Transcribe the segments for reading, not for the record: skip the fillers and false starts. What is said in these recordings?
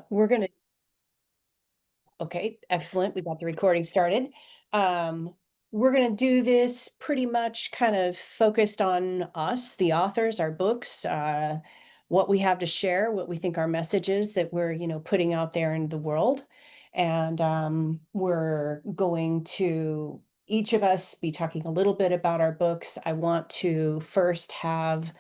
We're gonna, okay, excellent. We got the recording started. We're gonna do this pretty much kind of focused on us, the authors, our books, what we have to share, what we think our message is that we're, putting out there in the world. And we're going to each of us be talking a little bit about our books. I want to first have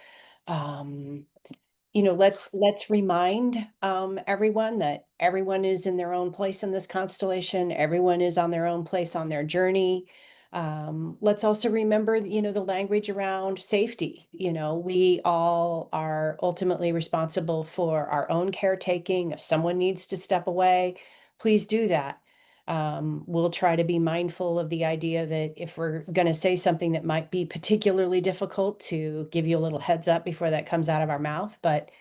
let's remind everyone that everyone is in their own place in this constellation. Everyone is on their own place on their journey. Let's also remember, the language around safety. We all are ultimately responsible for our own caretaking. If someone needs to step away, please do that. We'll try to be mindful of the idea that if we're going to say something that might be particularly difficult, to give you a little heads up before that comes out of our mouth. But,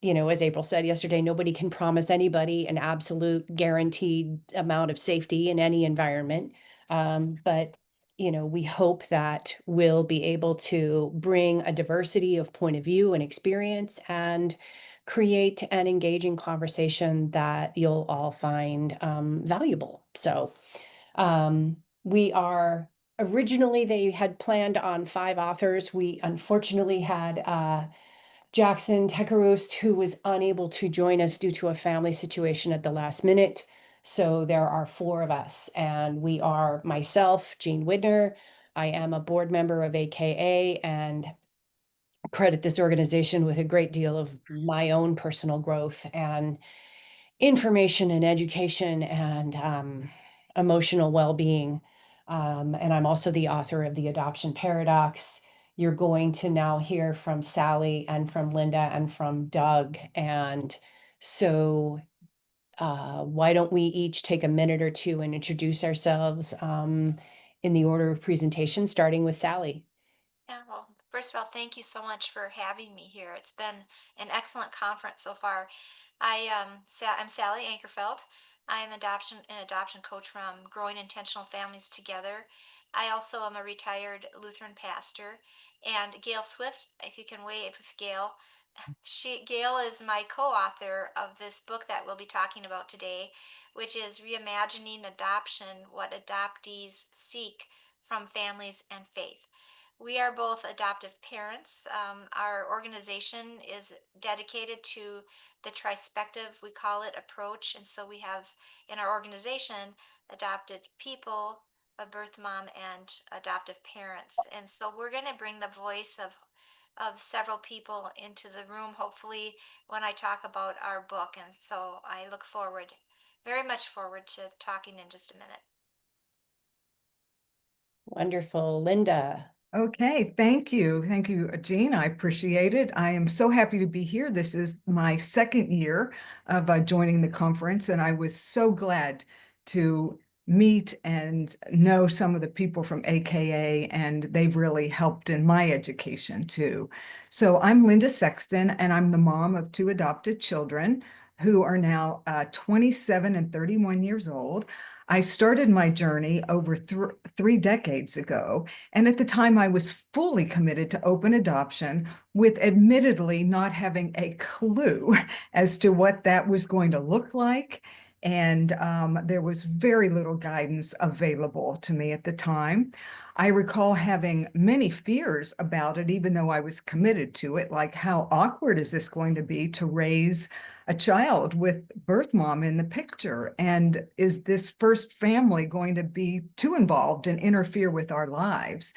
as April said yesterday, nobody can promise anybody an absolute guaranteed amount of safety in any environment. But, we hope that we'll be able to bring a diversity of point of view and experience and create an engaging conversation that you'll all find valuable. So we are originally, they had planned on 5 authors. We unfortunately had Jackson Tekaroost, who was unable to join us due to a family situation at the last minute. So there are 4 of us, and we are myself, Jean Widner. I am a board member of AKA and credit this organization with a great deal of my own personal growth and information and education and emotional well-being. And I'm also the author of The Adoption Paradox. You're going to now hear from Sally and from Linda and from Doug. And so why don't we each take a minute or two and introduce ourselves in the order of presentation, starting with Sally. Yeah, well, first of all, thank you so much for having me here. It's been an excellent conference so far. I'm Sally Ankerfelt. I am an adoption coach from Growing Intentional Families Together. I also am a retired Lutheran pastor. And Gail Swift, if you can wave, Gail, Gail is my co-author of this book that we'll be talking about today, which is Reimagining Adoption: What Adoptees Seek from Families and Faith. We are both adoptive parents. Our organization is dedicated to the trispective, we call it, approach. And so we have in our organization adopted people, a birth mom, and adoptive parents. And so we're going to bring the voice of several people into the room, hopefully, when I talk about our book. And so I look forward, very much forward to talking in just a minute. Wonderful. Linda. Okay, thank you. Thank you, Jean. I appreciate it. I am so happy to be here. This is my second year of joining the conference, and I was so glad to meet and know some of the people from AKA, and they've really helped in my education too. So I'm Linda Sexton, and I'm the mom of 2 adopted children who are now 27 and 31 years old. I started my journey over 3 decades ago, and at the time I was fully committed to open adoption, with admittedly not having a clue as to what that was going to look like. And there was very little guidance available to me at the time. I recall having many fears about it, even though I was committed to it, like how awkward is this going to be to raise a child with birth mom in the picture? And is this first family going to be too involved and interfere with our lives?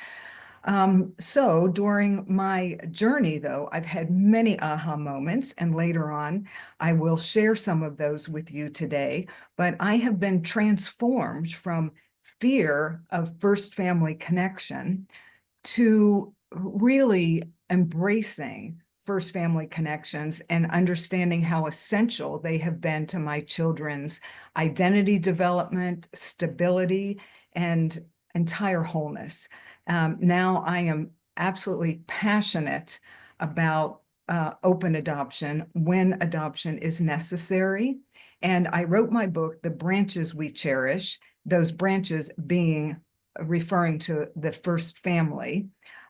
So during my journey, though, I've had many aha moments, and later on, I will share some of those with you today. But I have been transformed from fear of first family connection to really embracing first family connections and understanding how essential they have been to my children's identity development, stability, and entire wholeness. Now I am absolutely passionate about open adoption when adoption is necessary. And I wrote my book, The Branches We Cherish, those branches being referring to the first family.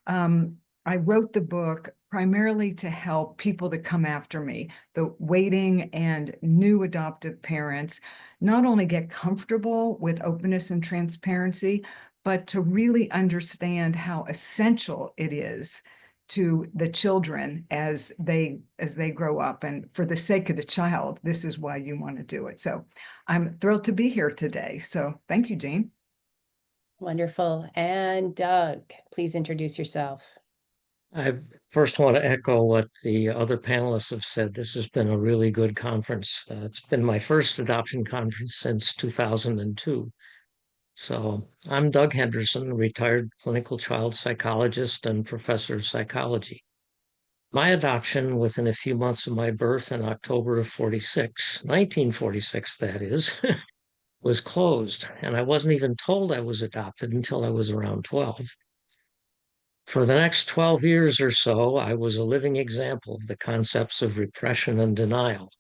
I wrote the book primarily to help people that come after me, the waiting and new adoptive parents, not only get comfortable with openness and transparency, but to really understand how essential it is to the children as they grow up. And for the sake of the child, this is why you want to do it. So I'm thrilled to be here today. So thank you, Jean. Wonderful. And Doug, please introduce yourself. I first want to echo what the other panelists have said. This has been a really good conference. It's been my first adoption conference since 2002. So I'm Doug Henderson, retired clinical child psychologist and professor of psychology. My adoption within a few months of my birth in October of 1946, that is, was closed. And I wasn't even told I was adopted until I was around 12. For the next 12 years or so, I was a living example of the concepts of repression and denial.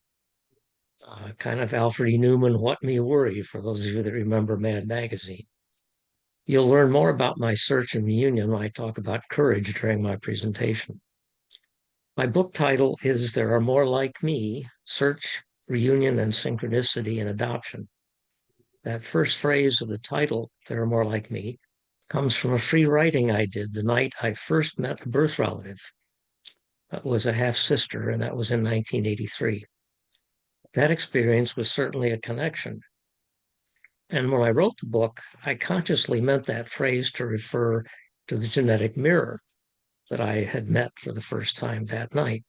Kind of Alfred E. Newman, What Me Worry, for those of you that remember Mad Magazine. You'll learn more about my search and reunion when I talk about courage during my presentation. My book title is There Are More Like Me, Search, Reunion, and Synchronicity in Adoption. That first phrase of the title, There Are More Like Me, comes from a free writing I did the night I first met a birth relative. That was a half sister, and that was in 1983. That experience was certainly a connection. And when I wrote the book, I consciously meant that phrase to refer to the genetic mirror that I had met for the first time that night.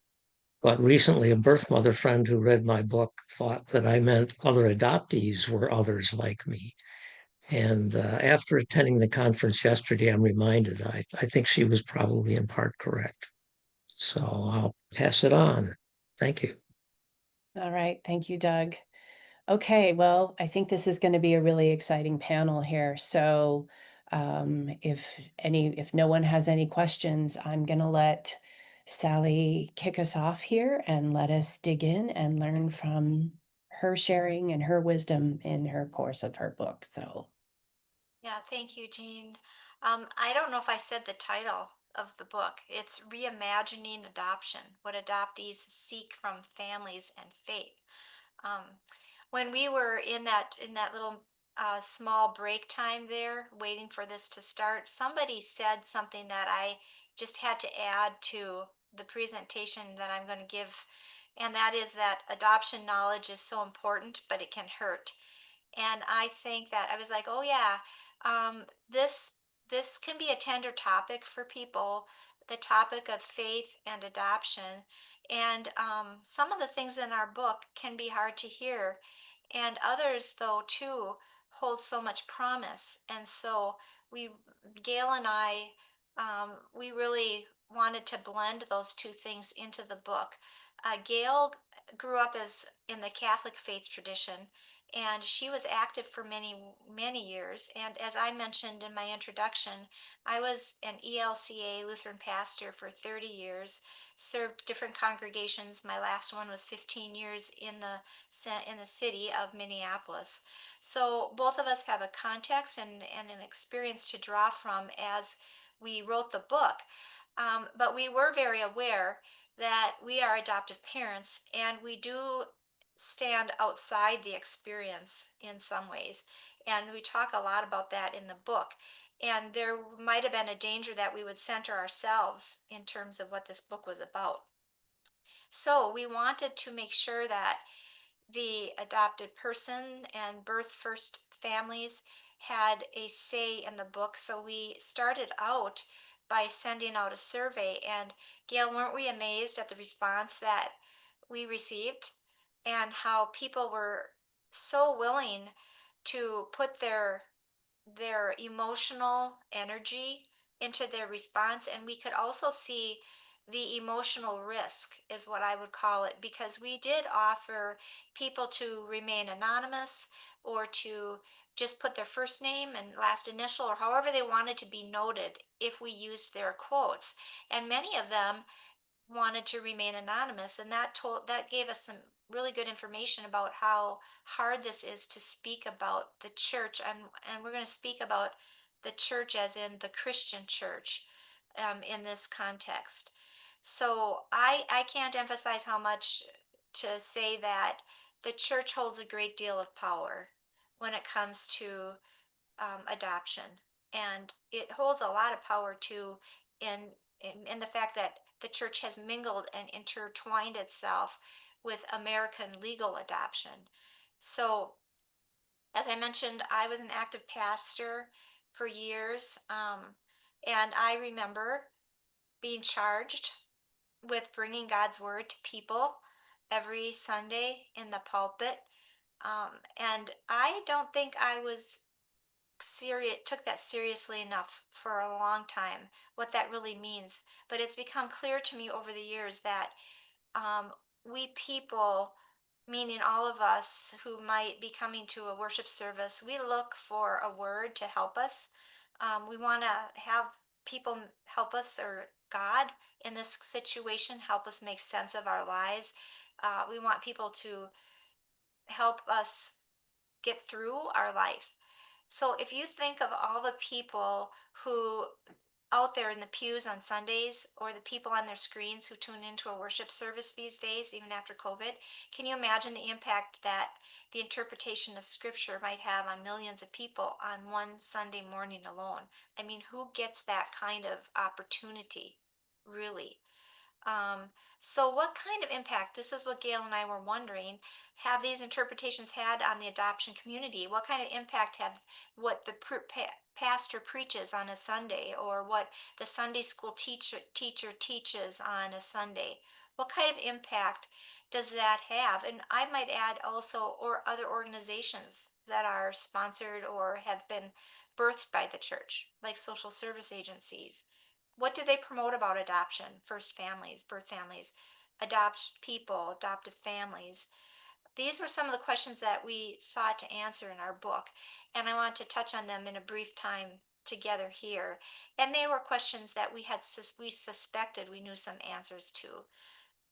But recently, a birth mother friend who read my book thought that I meant other adoptees were others like me. And after attending the conference yesterday, I'm reminded I think she was probably in part correct. So I'll pass it on. Thank you. All right. Thank you, Doug. Okay, well, I think this is going to be a really exciting panel here. So if no one has any questions, I'm going to let Sally kick us off here and let us dig in and learn from her sharing and her wisdom in her course of her book. So, Yeah, thank you, Jean. I don't know if I said the title of the book. It's Reimagining Adoption: What Adoptees Seek from Families and Faith. Um, when we were in that little small break time there, waiting for this to start, somebody said something that I just had to add to the presentation that I'm going to give, and that is that adoption knowledge is so important, but it can hurt. And I think that I was like, oh yeah, um, this this can be a tender topic for people, the topic of faith and adoption. And some of the things in our book can be hard to hear, and others, though, too, hold so much promise. And so we, Gail and I, we really wanted to blend those two things into the book. Gail grew up as in the Catholic faith tradition, and she was active for many years. And as I mentioned in my introduction, I was an ELCA Lutheran pastor for 30 years, served different congregations. My last one was 15 years in the city of Minneapolis. So both of us have a context and an experience to draw from as we wrote the book. But we were very aware that we are adoptive parents, and we do stand outside the experience in some ways. And we talk a lot about that in the book. And there might have been a danger that we would center ourselves in terms of what this book was about. So we wanted to make sure that the adopted person and birth first families had a say in the book. So we started out by sending out a survey. And Gail, weren't we amazed at the response that we received and how people were so willing to put their emotional energy into their response? And we could also see the emotional risk, is what I would call it, because we did offer people to remain anonymous or to just put their first name and last initial or however they wanted to be noted if we used their quotes. And many of them wanted to remain anonymous, and that gave us some really good information about how hard this is to speak about the church. And we're going to speak about the church as in the Christian church, in this context. So I can't emphasize how much to say that the church holds a great deal of power when it comes to adoption, and it holds a lot of power too in the fact that the church has mingled and intertwined itself with American legal adoption. So, as I mentioned, I was an active pastor for years, and I remember being charged with bringing God's word to people every Sunday in the pulpit. And I don't think I was took that seriously enough for a long time, what that really means. But it's become clear to me over the years that um, we people, meaning all of us who might be coming to a worship service, we look for a word to help us. We want to have people help us, or God in this situation help us make sense of our lives. We want people to help us get through our life. So if you think of all the people who out there in the pews on Sundays, or the people on their screens who tune into a worship service these days, even after COVID, can you imagine the impact that the interpretation of scripture might have on millions of people on one Sunday morning alone? I mean, who gets that kind of opportunity, really? Um, so what kind of impact, this is what Gail and I were wondering, have these interpretations had on the adoption community? What kind of impact have what the pastor preaches on a Sunday, or what the Sunday school teacher teaches on a Sunday? What kind of impact does that have? And I might add also, or other organizations that are sponsored or have been birthed by the church, like social service agencies. What do they promote about adoption? First families, birth families, adopt people, adoptive families. These were some of the questions that we sought to answer in our book, and I want to touch on them in a brief time together here. And they were questions that we suspected we knew some answers to.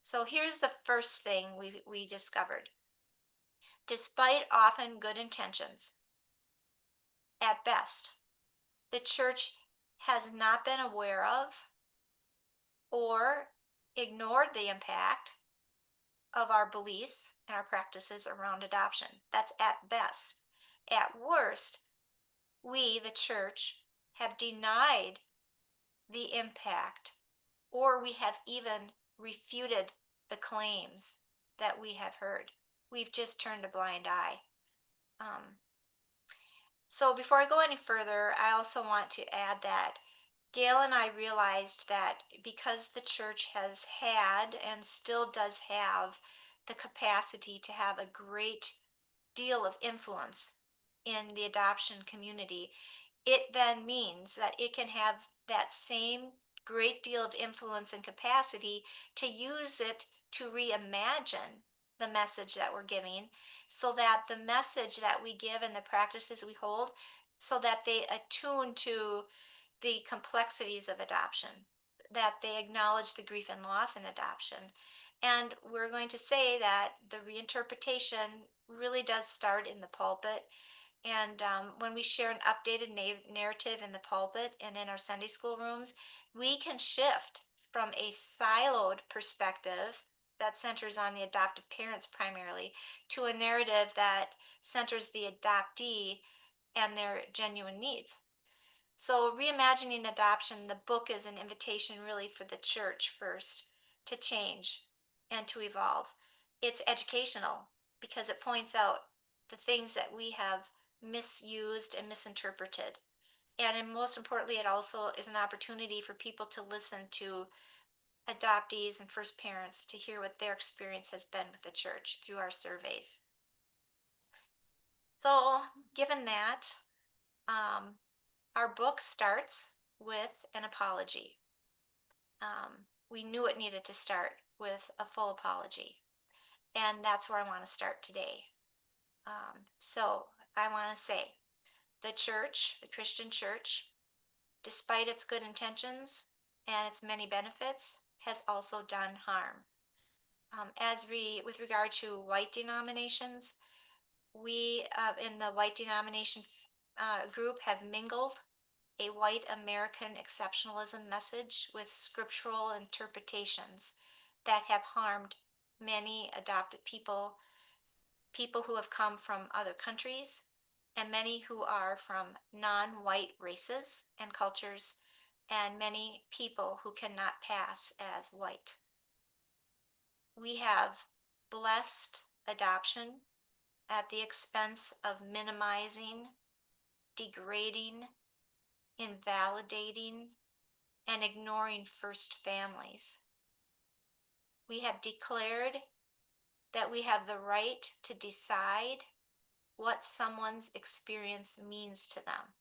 So here's the first thing we discovered. Despite often good intentions, at best, the church has not been aware of or ignored the impact of our beliefs and our practices around adoption. That's at best. At worst, we, the church, have denied the impact, or we have even refuted the claims that we have heard. We've just turned a blind eye. Um, so before I go any further, I also want to add that Gail and I realized that because the church has had and still does have the capacity to have a great deal of influence in the adoption community, it then means that it can have that same great deal of influence and capacity to use it to reimagine the message that we're giving, so that the message that we give and the practices we hold, so that they attune to the complexities of adoption, that they acknowledge the grief and loss in adoption. And we're going to say that the reinterpretation really does start in the pulpit. And when we share an updated narrative in the pulpit and in our Sunday school rooms, we can shift from a siloed perspective that centers on the adoptive parents primarily, to a narrative that centers the adoptee and their genuine needs. So, reimagining adoption, the book is an invitation really for the church first to change and to evolve. It's educational because it points out the things that we have misused and misinterpreted. And most importantly, it also is an opportunity for people to listen to adoptees and first parents, to hear what their experience has been with the church through our surveys. So, given that, um, our book starts with an apology. We knew it needed to start with a full apology, and that's where I want to start today. So I want to say the church, the Christian church, despite its good intentions and its many benefits, has also done harm. With regard to white denominations, we in the white denomination group have mingled a white American exceptionalism message with scriptural interpretations that have harmed many adopted people, people who have come from other countries, and many who are from non-white races and cultures, and many people who cannot pass as white. We have blessed adoption at the expense of minimizing, degrading, invalidating, and ignoring first families. We have declared that we have the right to decide what someone's experience means to them.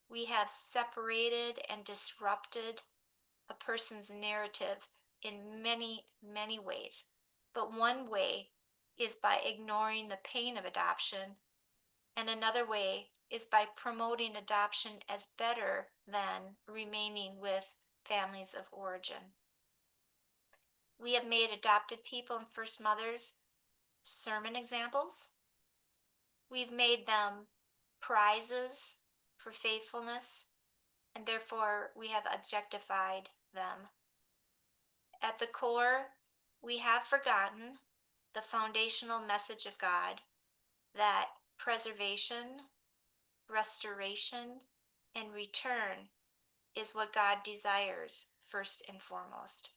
We have separated and disrupted a person's narrative in many, many ways. But one way is by ignoring the pain of adoption, and another way is by promoting adoption as better than remaining with families of origin. We have made adopted people and first mothers sermon examples. We've made them prizes for faithfulness, and therefore we have objectified them. At the core, we have forgotten the foundational message of God that preservation, restoration, and return is what God desires first and foremost.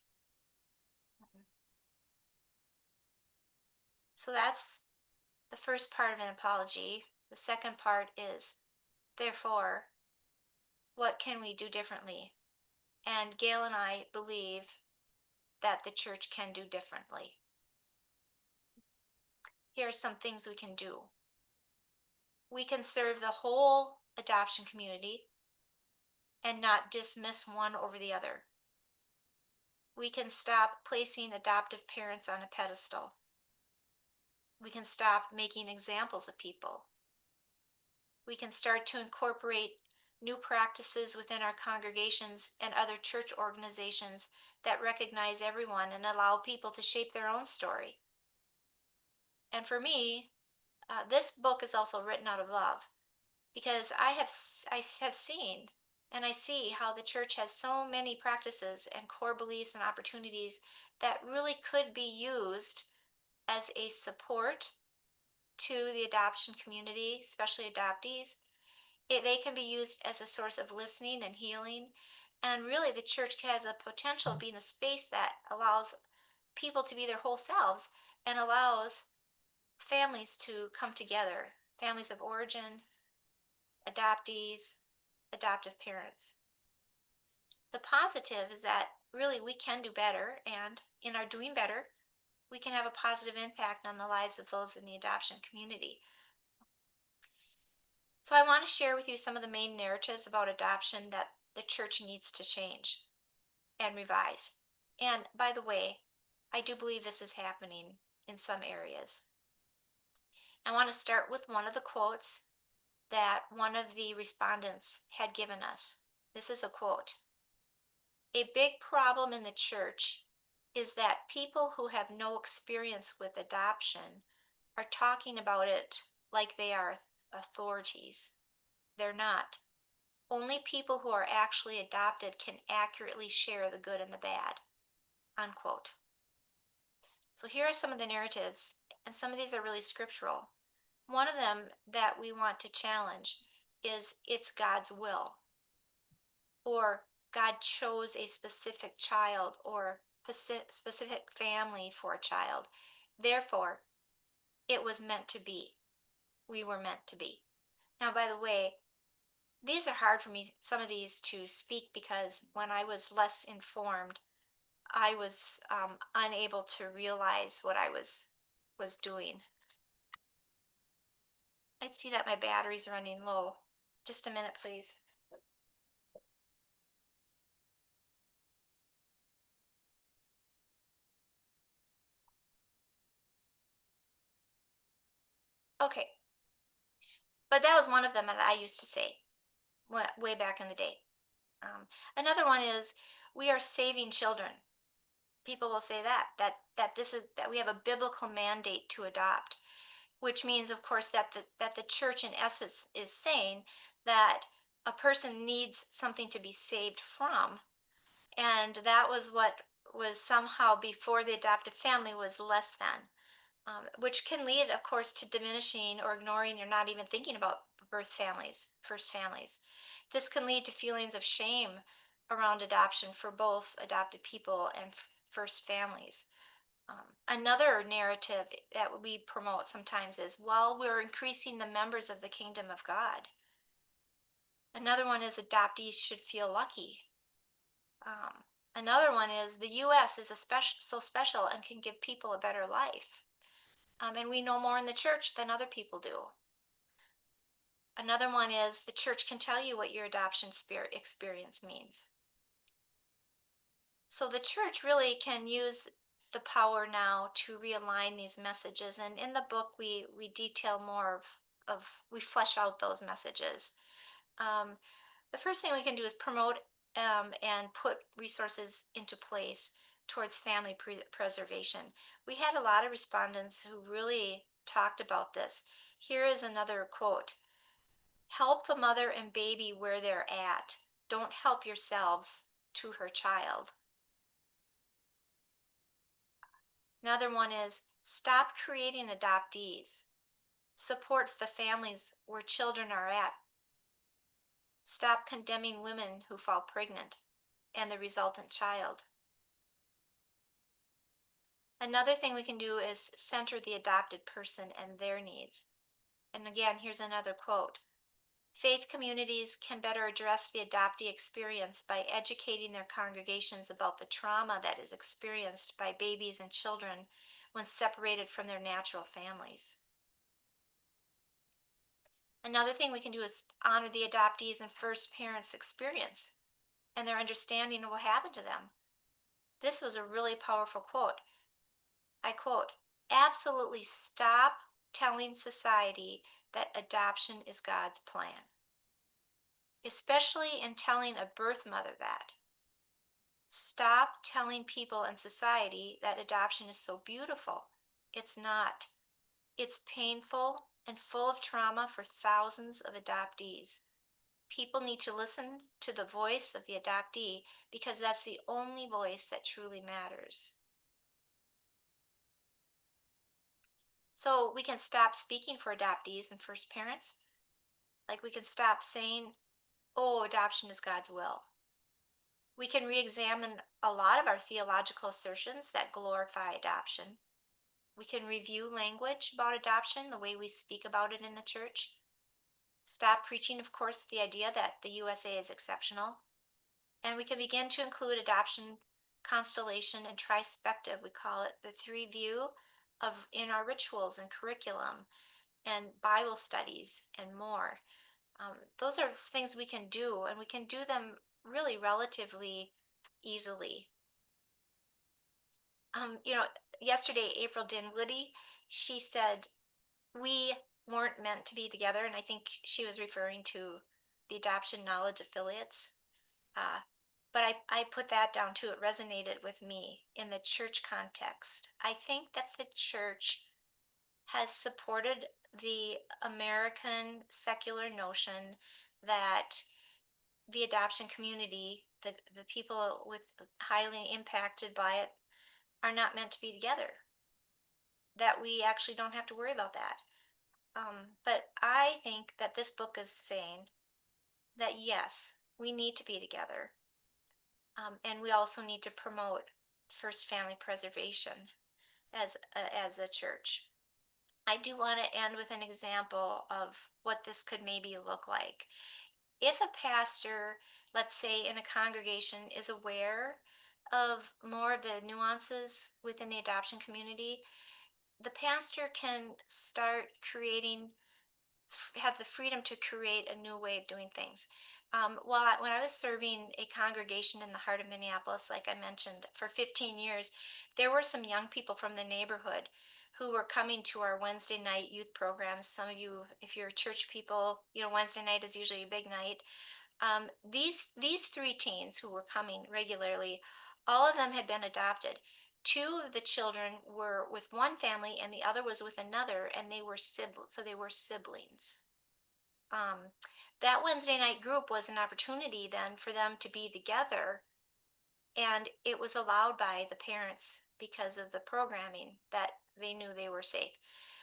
So that's the first part of an apology. The second part is, therefore, what can we do differently? And Gail and I believe that the church can do differently. Here are some things we can do. We can serve the whole adoption community and not dismiss one over the other. We can stop placing adoptive parents on a pedestal. We can stop making examples of people. We can start to incorporate new practices within our congregations and other church organizations that recognize everyone and allow people to shape their own story. And for me, this book is also written out of love, because I have seen and I see how the church has so many practices and core beliefs and opportunities that really could be used as a support to the adoption community, especially adoptees. They can be used as a source of listening and healing. And really, the church has a potential of being a space that allows people to be their whole selves and allows families to come together, families of origin, adoptees, adoptive parents. The positive is that really we can do better, and in our doing better, we can have a positive impact on the lives of those in the adoption community. So I want to share with you some of the main narratives about adoption that the church needs to change and revise. And by the way, I do believe this is happening in some areas. I want to start with one of the quotes that one of the respondents had given us. This is a quote. A big problem in the church is that people who have no experience with adoption are talking about it like they are authorities. They're not. Only people who are actually adopted can accurately share the good and the bad. Unquote. So here are some of the narratives, and some of these are really scriptural. One of them that we want to challenge is it's God's will, or God chose a specific child or specific family for a child. Therefore, it was meant to be. We were meant to be. Now, by the way, these are hard for me, some of these, to speak, because when I was less informed, I was unable to realize what I was doing. I see that my battery's running low. Just a minute, please. Okay. But that was one of them that I used to say way back in the day. Another one is, we are saving children. People will say that we have a biblical mandate to adopt, which means, of course, that the church in essence is saying that a person needs something to be saved from. And that was what was somehow before the adoptive family was less than, which can lead, of course, to diminishing or ignoring or not even thinking about birth families, first families. This can lead to feelings of shame around adoption for both adopted people and first families. Another narrative that we promote sometimes is, well, we're increasing the members of the kingdom of God. Another one is adoptees should feel lucky. Um, Another one is the U.S. is so special and can give people a better life. And we know more in the church than other people do. Another one is the church can tell you what your adoption experience means. So the church really can use the power now to realign these messages. And in the book, we detail more we flesh out those messages. Um, the first thing we can do is promote and put resources into place towards family preservation. We had a lot of respondents who really talked about this. Here is another quote: "Help the mother and baby where they're at. Don't help yourselves to her child." Another one is, "Stop creating adoptees. Support the families where children are at. Stop condemning women who fall pregnant and the resultant child." Another thing we can do is center the adopted person and their needs. And again, here's another quote: "Faith communities can better address the adoptee experience by educating their congregations about the trauma that is experienced by babies and children when separated from their natural families." Another thing we can do is honor the adoptees and first parents' experience and their understanding of what happened to them. This was a really powerful quote. I quote, "Absolutely stop telling society that adoption is God's plan, especially in telling a birth mother that. Stop telling people in society that adoption is so beautiful. It's not. It's painful and full of trauma for thousands of adoptees. People need to listen to the voice of the adoptee because that's the only voice that truly matters." So we can stop speaking for adoptees and first parents. Like we can stop saying, "Oh, adoption is God's will." We can re-examine a lot of our theological assertions that glorify adoption. We can review language about adoption, the way we speak about it in the church. Stop preaching, of course, the idea that the USA is exceptional. And we can begin to include adoption constellation and trispective, we call it the three view, of in our rituals and curriculum and Bible studies and more. Those are things we can do, and we can do them really relatively easily. You know, yesterday, April Dinwiddie, she said, "We weren't meant to be together," and I think she was referring to the Adoption Knowledge affiliates. Uh, but I put that down too. It resonated with me in the church context. I think that the church has supported the American secular notion that the adoption community, the people with highly impacted by it, are not meant to be together. That we actually don't have to worry about that. But I think that this book is saying that yes, we need to be together. And we also need to promote first family preservation as a church. I do want to end with an example of what this could maybe look like. If a pastor, let's say in a congregation, is aware of more of the nuances within the adoption community, the pastor can start have the freedom to create a new way of doing things. When I was serving a congregation in the heart of Minneapolis, like I mentioned, for 15 years, there were some young people from the neighborhood who were coming to our Wednesday night youth programs. Some of you, if you're church people, you know Wednesday night is usually a big night. These three teens who were coming regularly, all of them had been adopted. Two of the children were with one family and the other was with another, and they were siblings. that Wednesday night group was an opportunity then for them to be together, and it was allowed by the parents because of the programming that they knew they were safe.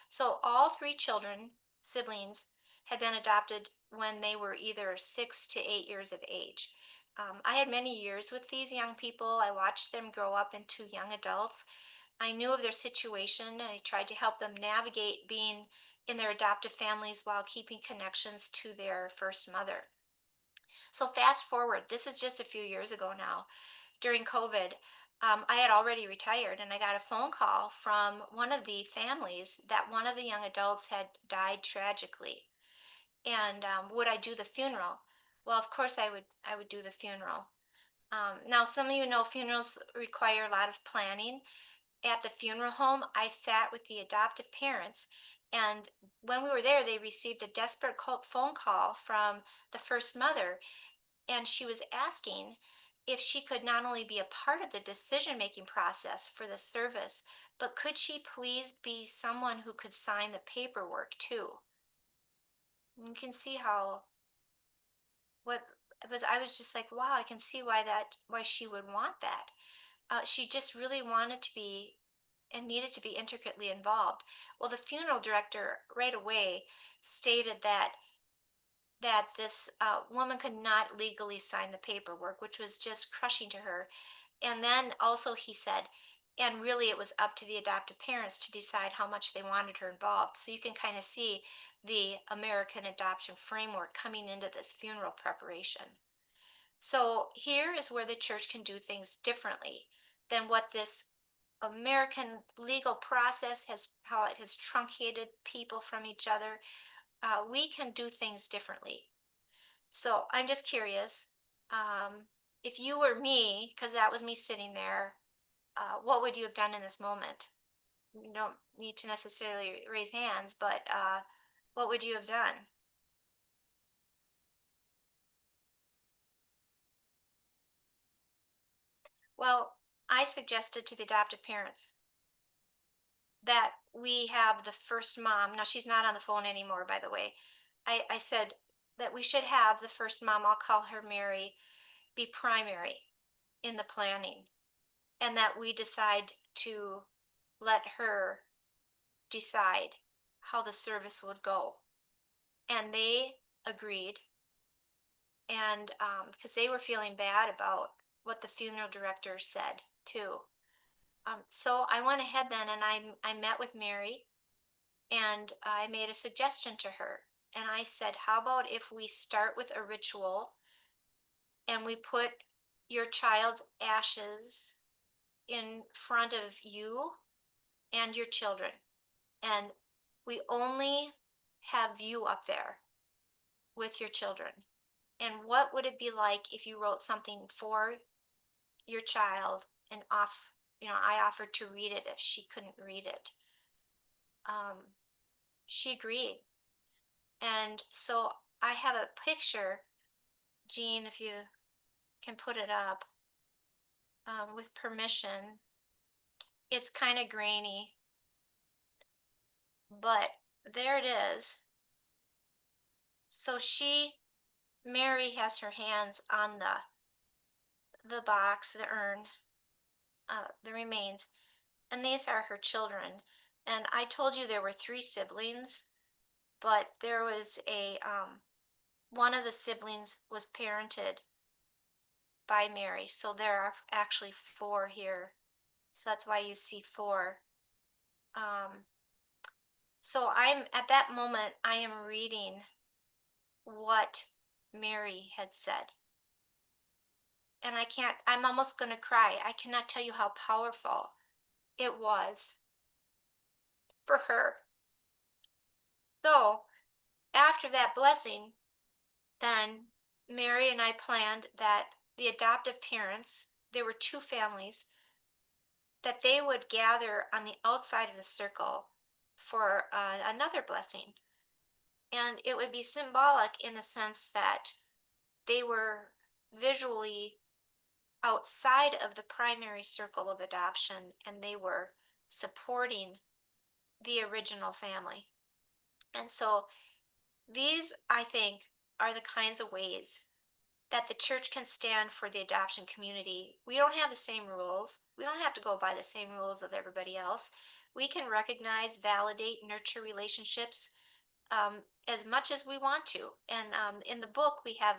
So all three children, siblings, had been adopted when they were either 6 to 8 years of age. I had many years with these young people. I watched them grow up into young adults. I knew of their situation and I tried to help them navigate being in their adoptive families while keeping connections to their first mother. So fast forward, this is just a few years ago now. During COVID, I had already retired, and I got a phone call from one of the families that one of the young adults had died tragically. And would I do the funeral? Well, of course I would. I would do the funeral. Now, some of you know funerals require a lot of planning. At the funeral home, I sat with the adoptive parents, and when we were there, they received a desperate phone call from the first mother, and she was asking if she could not only be a part of the decision-making process for the service, but could she please be someone who could sign the paperwork too? You can see how what it was. I was just like, wow, I can see why she would want that. She just really wanted to be and needed to be intricately involved. Well, the funeral director right away stated that this woman could not legally sign the paperwork, which was just crushing to her. And then also he said, and really it was up to the adoptive parents to decide how much they wanted her involved. So you can kind of see the American adoption framework coming into this funeral preparation. So here is where the church can do things differently than what this American legal process has, how it has truncated people from each other. We can do things differently. So I'm just curious, if you were me, because that was me sitting there, what would you have done in this moment? You don't need to necessarily raise hands, but what would you have done? Well, I suggested to the adoptive parents that we have the first mom. Now, she's not on the phone anymore, by the way. I said that we should have the first mom, I'll call her Mary, be primary in the planning, and that we decide to let her decide how the service would go. And they agreed, and because they were feeling bad about what the funeral director said too. So I went ahead then and I met with Mary and I made a suggestion to her. And I said, how about if we start with a ritual and we put your child's ashes in front of you and your children, and we only have you up there with your children. And what would it be like if you wrote something for your child and I offered to read it if she couldn't read it. She agreed. And so I have a picture, Jean, if you can put it up, with permission. It's kind of grainy, but there it is. So Mary has her hands on the box, the urn, the remains, and these are her children. And I told you there were three siblings, but there was one of the siblings was parented by Mary, so there are actually four here. So that's why you see four. So I'm at that moment, I am reading what Mary had said. And I'm almost going to cry. I cannot tell you how powerful it was for her. So after that blessing, then Mary and I planned that the adoptive parents, there were two families, that they would gather on the outside of the circle for another blessing. And it would be symbolic in the sense that they were visually outside of the primary circle of adoption and they were supporting the original family. And so These, I think, are the kinds of ways that the church can stand for the adoption community. We don't have the same rules. We don't have to go by the same rules of everybody else. We can recognize, validate, nurture relationships as much as we want to. And in the book, we have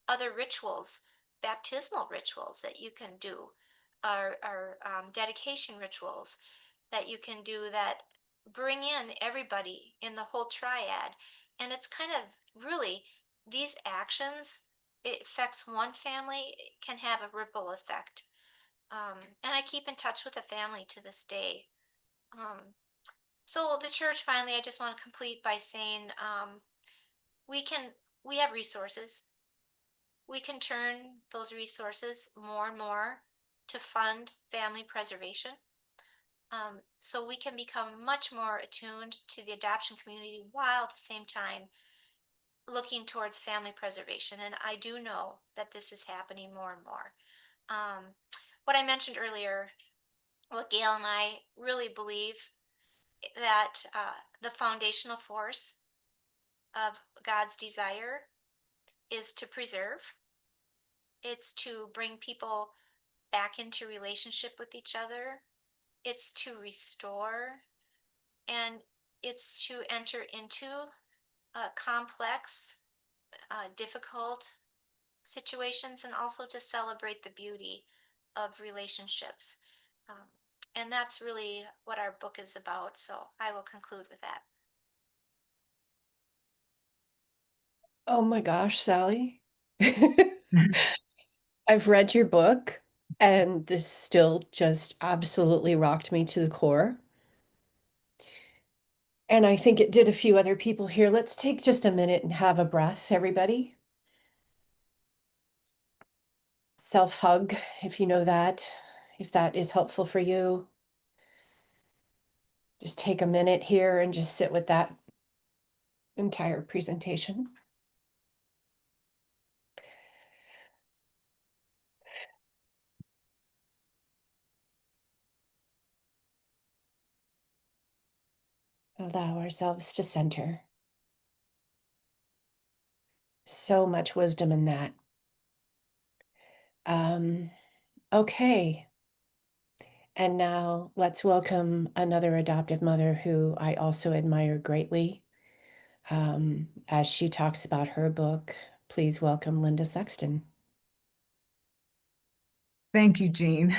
other rituals, baptismal rituals that you can do, or dedication rituals that you can do that bring in everybody in the whole triad. And it's kind of really these actions, it affects one family, it can have a ripple effect. And I keep in touch with the family to this day. Um, so the church, finally, I just want to complete by saying we can we have resources. We can turn those resources more and more to fund family preservation. So we can become much more attuned to the adoption community while at the same time looking towards family preservation. And I do know that this is happening more and more. Um, what I mentioned earlier, what Gail and I really believe that the foundational force of God's desire is to preserve. It's to bring people back into relationship with each other. It's to restore, and it's to enter into complex, difficult situations, and also to celebrate the beauty of relationships. Um, and that's really what our book is about. So I will conclude with that. Oh my gosh, Sally. I've read your book, and this still just absolutely rocked me to the core. And I think it did a few other people here. Let's take just a minute and have a breath, everybody. Self-hug, if you know that, if that is helpful for you. Just take a minute here and just sit with that entire presentation. Allow ourselves to center. So much wisdom in that. Okay. And now let's welcome another adoptive mother who I also admire greatly. As she talks about her book, please welcome Linda Sexton. Thank you, Jean.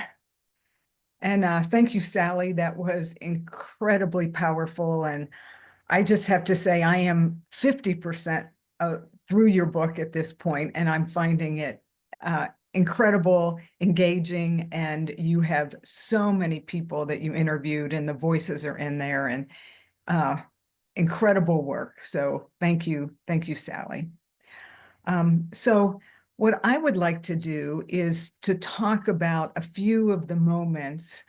And thank you, Sally. That was incredibly powerful. And I just have to say, I am 50% through your book at this point, and I'm finding it incredible, engaging, and you have so many people that you interviewed, and the voices are in there, and incredible work. So thank you, Sally. So what I would like to do is to talk about a few of the moments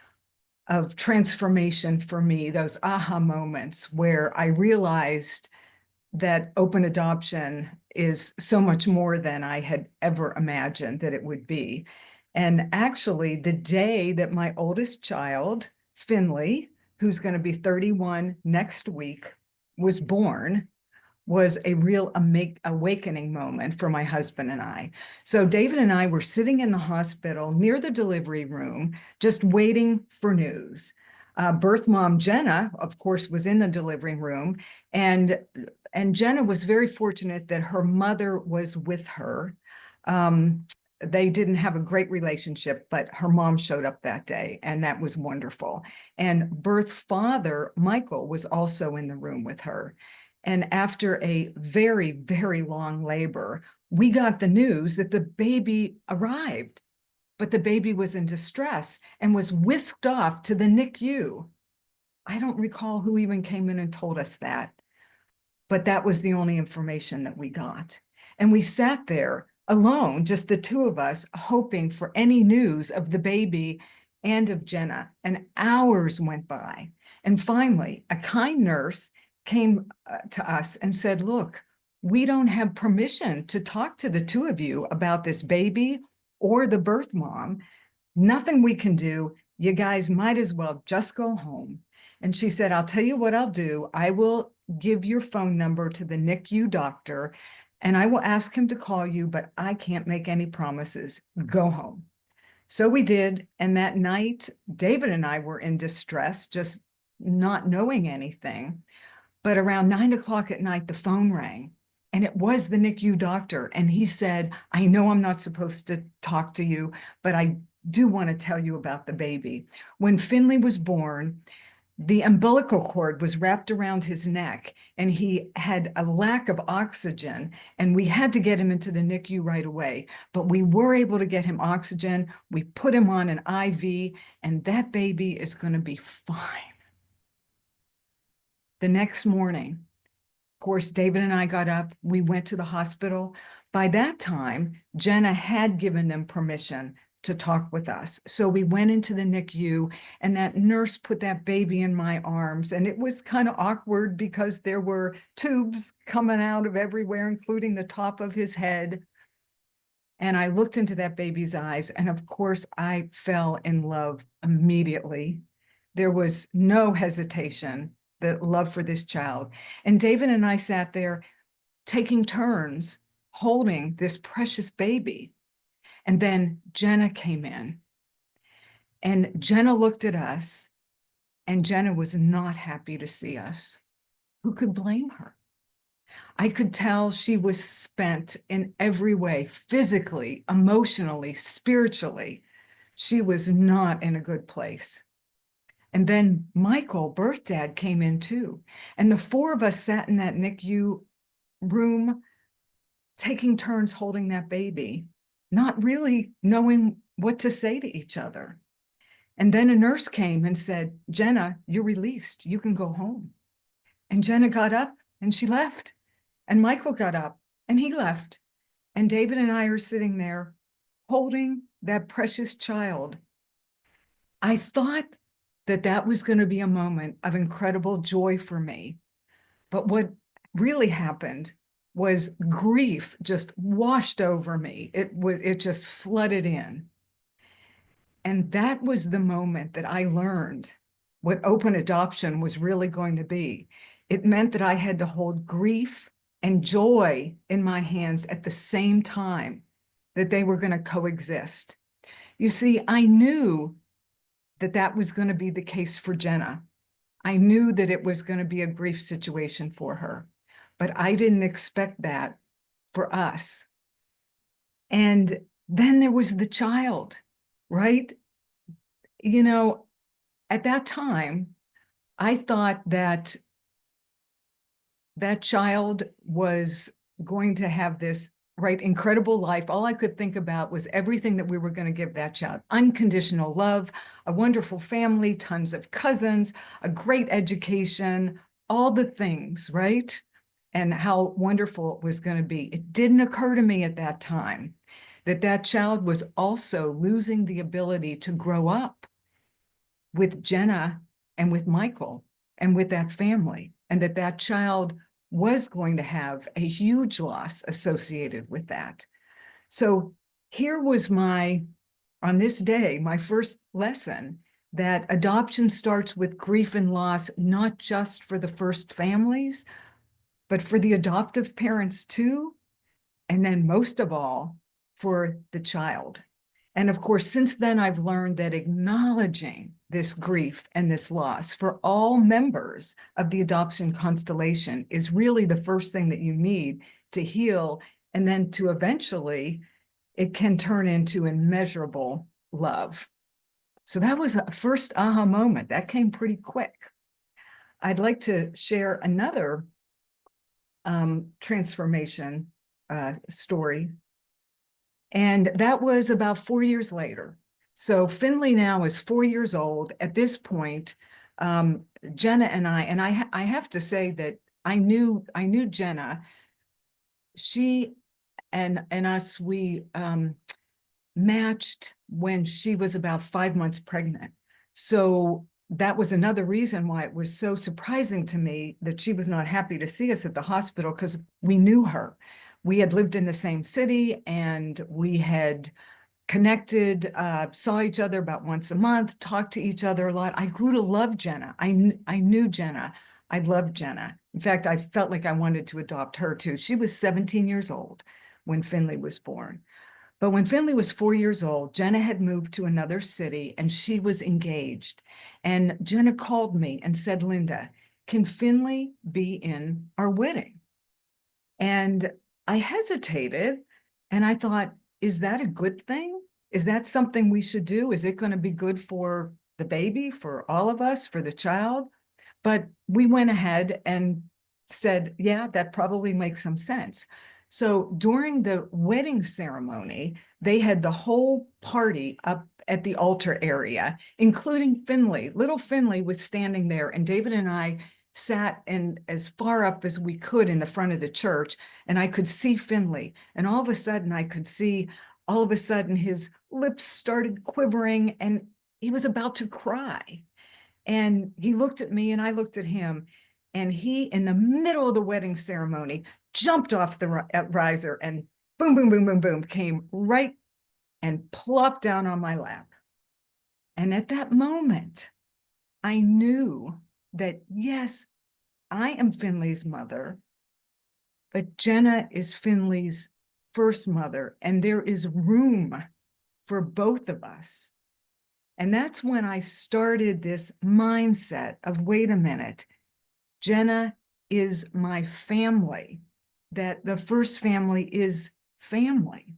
of transformation for me, those aha moments where I realized that open adoption is so much more than I had ever imagined that it would be. And actually, the day that my oldest child, Finley, who's going to be 31 next week, was born, was a real awakening moment for my husband and I. So David and I were sitting in the hospital near the delivery room, just waiting for news. Birth mom Jenna, of course, was in the delivery room, and Jenna was very fortunate that her mother was with her. They didn't have a great relationship, but her mom showed up that day, and that was wonderful. And birth father, Michael, was also in the room with her. And after a very, very long labor, we got the news that the baby arrived, but the baby was in distress and was whisked off to the NICU. I don't recall who even came in and told us that, but that was the only information that we got. And we sat there alone, just the two of us, hoping for any news of the baby and of Jenna. And hours went by. And finally, a kind nurse came to us and said, look, we don't have permission to talk to the two of you about this baby or the birth mom. Nothing we can do. You guys might as well just go home. And she said, I'll tell you what I'll do. I will give your phone number to the NICU doctor, and I will ask him to call you, but I can't make any promises. Go home." So we did. And that night, David and I were in distress, just not knowing anything. But around 9 o'clock at night, the phone rang, and it was the NICU doctor. And he said, "I know I'm not supposed to talk to you, but I do want to tell you about the baby. When Finley was born, the umbilical cord was wrapped around his neck, and he had a lack of oxygen, and we had to get him into the NICU right away. But we were able to get him oxygen. We put him on an IV, and that baby is going to be fine." The next morning, of course, David and I got up. We went to the hospital. By that time, Jenna had given them permission to talk with us. So we went into the NICU, and that nurse put that baby in my arms. And it was kind of awkward because there were tubes coming out of everywhere, including the top of his head. And I looked into that baby's eyes, and of course, I fell in love immediately. There was no hesitation, the love for this child. And David and I sat there taking turns holding this precious baby. And then Jenna came in, and Jenna looked at us, and Jenna was not happy to see us. Who could blame her? I could tell she was spent in every way, physically, emotionally, spiritually. She was not in a good place. And then Michael, birth dad, came in too. And the four of us sat in that NICU room, taking turns holding that baby, not really knowing what to say to each other. And then a nurse came and said, "Jenna, you're released. You can go home." And Jenna got up and she left. And Michael got up and he left. And David and I are sitting there holding that precious child. I thought that that was going to be a moment of incredible joy for me. But what really happened was grief just washed over me. It just flooded in. And that was the moment that I learned what open adoption was really going to be. It meant that I had to hold grief and joy in my hands at the same time, that they were going to coexist. You see, I knew that that was going to be the case for Jenna. I knew that it was going to be a grief situation for her, but I didn't expect that for us. And then there was the child, right? You know, at that time, I thought that that child was going to have this, right, incredible life. All I could think about was everything that we were going to give that child: unconditional love, a wonderful family, tons of cousins, a great education, all the things, right? And how wonderful it was going to be. It didn't occur to me at that time that that child was also losing the ability to grow up with Jenna and with Michael and with that family, and that that child was going to have a huge loss associated with that. So here was on this day, my first lesson, that adoption starts with grief and loss, not just for the first families, but for the adoptive parents too, and then most of all, for the child. And of course, since then, I've learned that acknowledging this grief and this loss for all members of the adoption constellation is really the first thing that you need to heal. And then to eventually, it can turn into immeasurable love. So that was a first aha moment. That came pretty quick. I'd like to share another transformation story. And that was about 4 years later. So Finley now is 4 years old. At this point, Jenna and I have to say that I knew Jenna. She and us, we matched when she was about 5 months pregnant. So that was another reason why it was so surprising to me that she was not happy to see us at the hospital, because we knew her. We had lived in the same city, and we had connected, saw each other about once a month, talked to each other a lot. I grew to love Jenna. I knew Jenna. I loved Jenna. In fact, I felt like I wanted to adopt her too. She was 17 years old when Finley was born. But when Finley was 4 years old, Jenna had moved to another city and she was engaged. And Jenna called me and said, Linda, can Finley be in our wedding? And I hesitated and I thought, is that a good thing? Is that something we should do? Is it going to be good for the baby, for all of us, for the child? But we went ahead and said, yeah, that probably makes some sense. So during the wedding ceremony, they had the whole party up at the altar area, including Finley. Little Finley was standing there, and David and I sat in as far up as we could in the front of the church, and I could see Finley. And all of a sudden, his lips started quivering, and he was about to cry. And he looked at me and I looked at him, and he, in the middle of the wedding ceremony, jumped off the riser and boom, boom, boom, boom, boom, came right and plopped down on my lap. And at that moment, I knew that, yes, I am Finley's mother, but Jenna is Finley's first mother, and there is room for both of us. And that's when I started this mindset of, wait a minute, Jenna is my family, that the first family is family.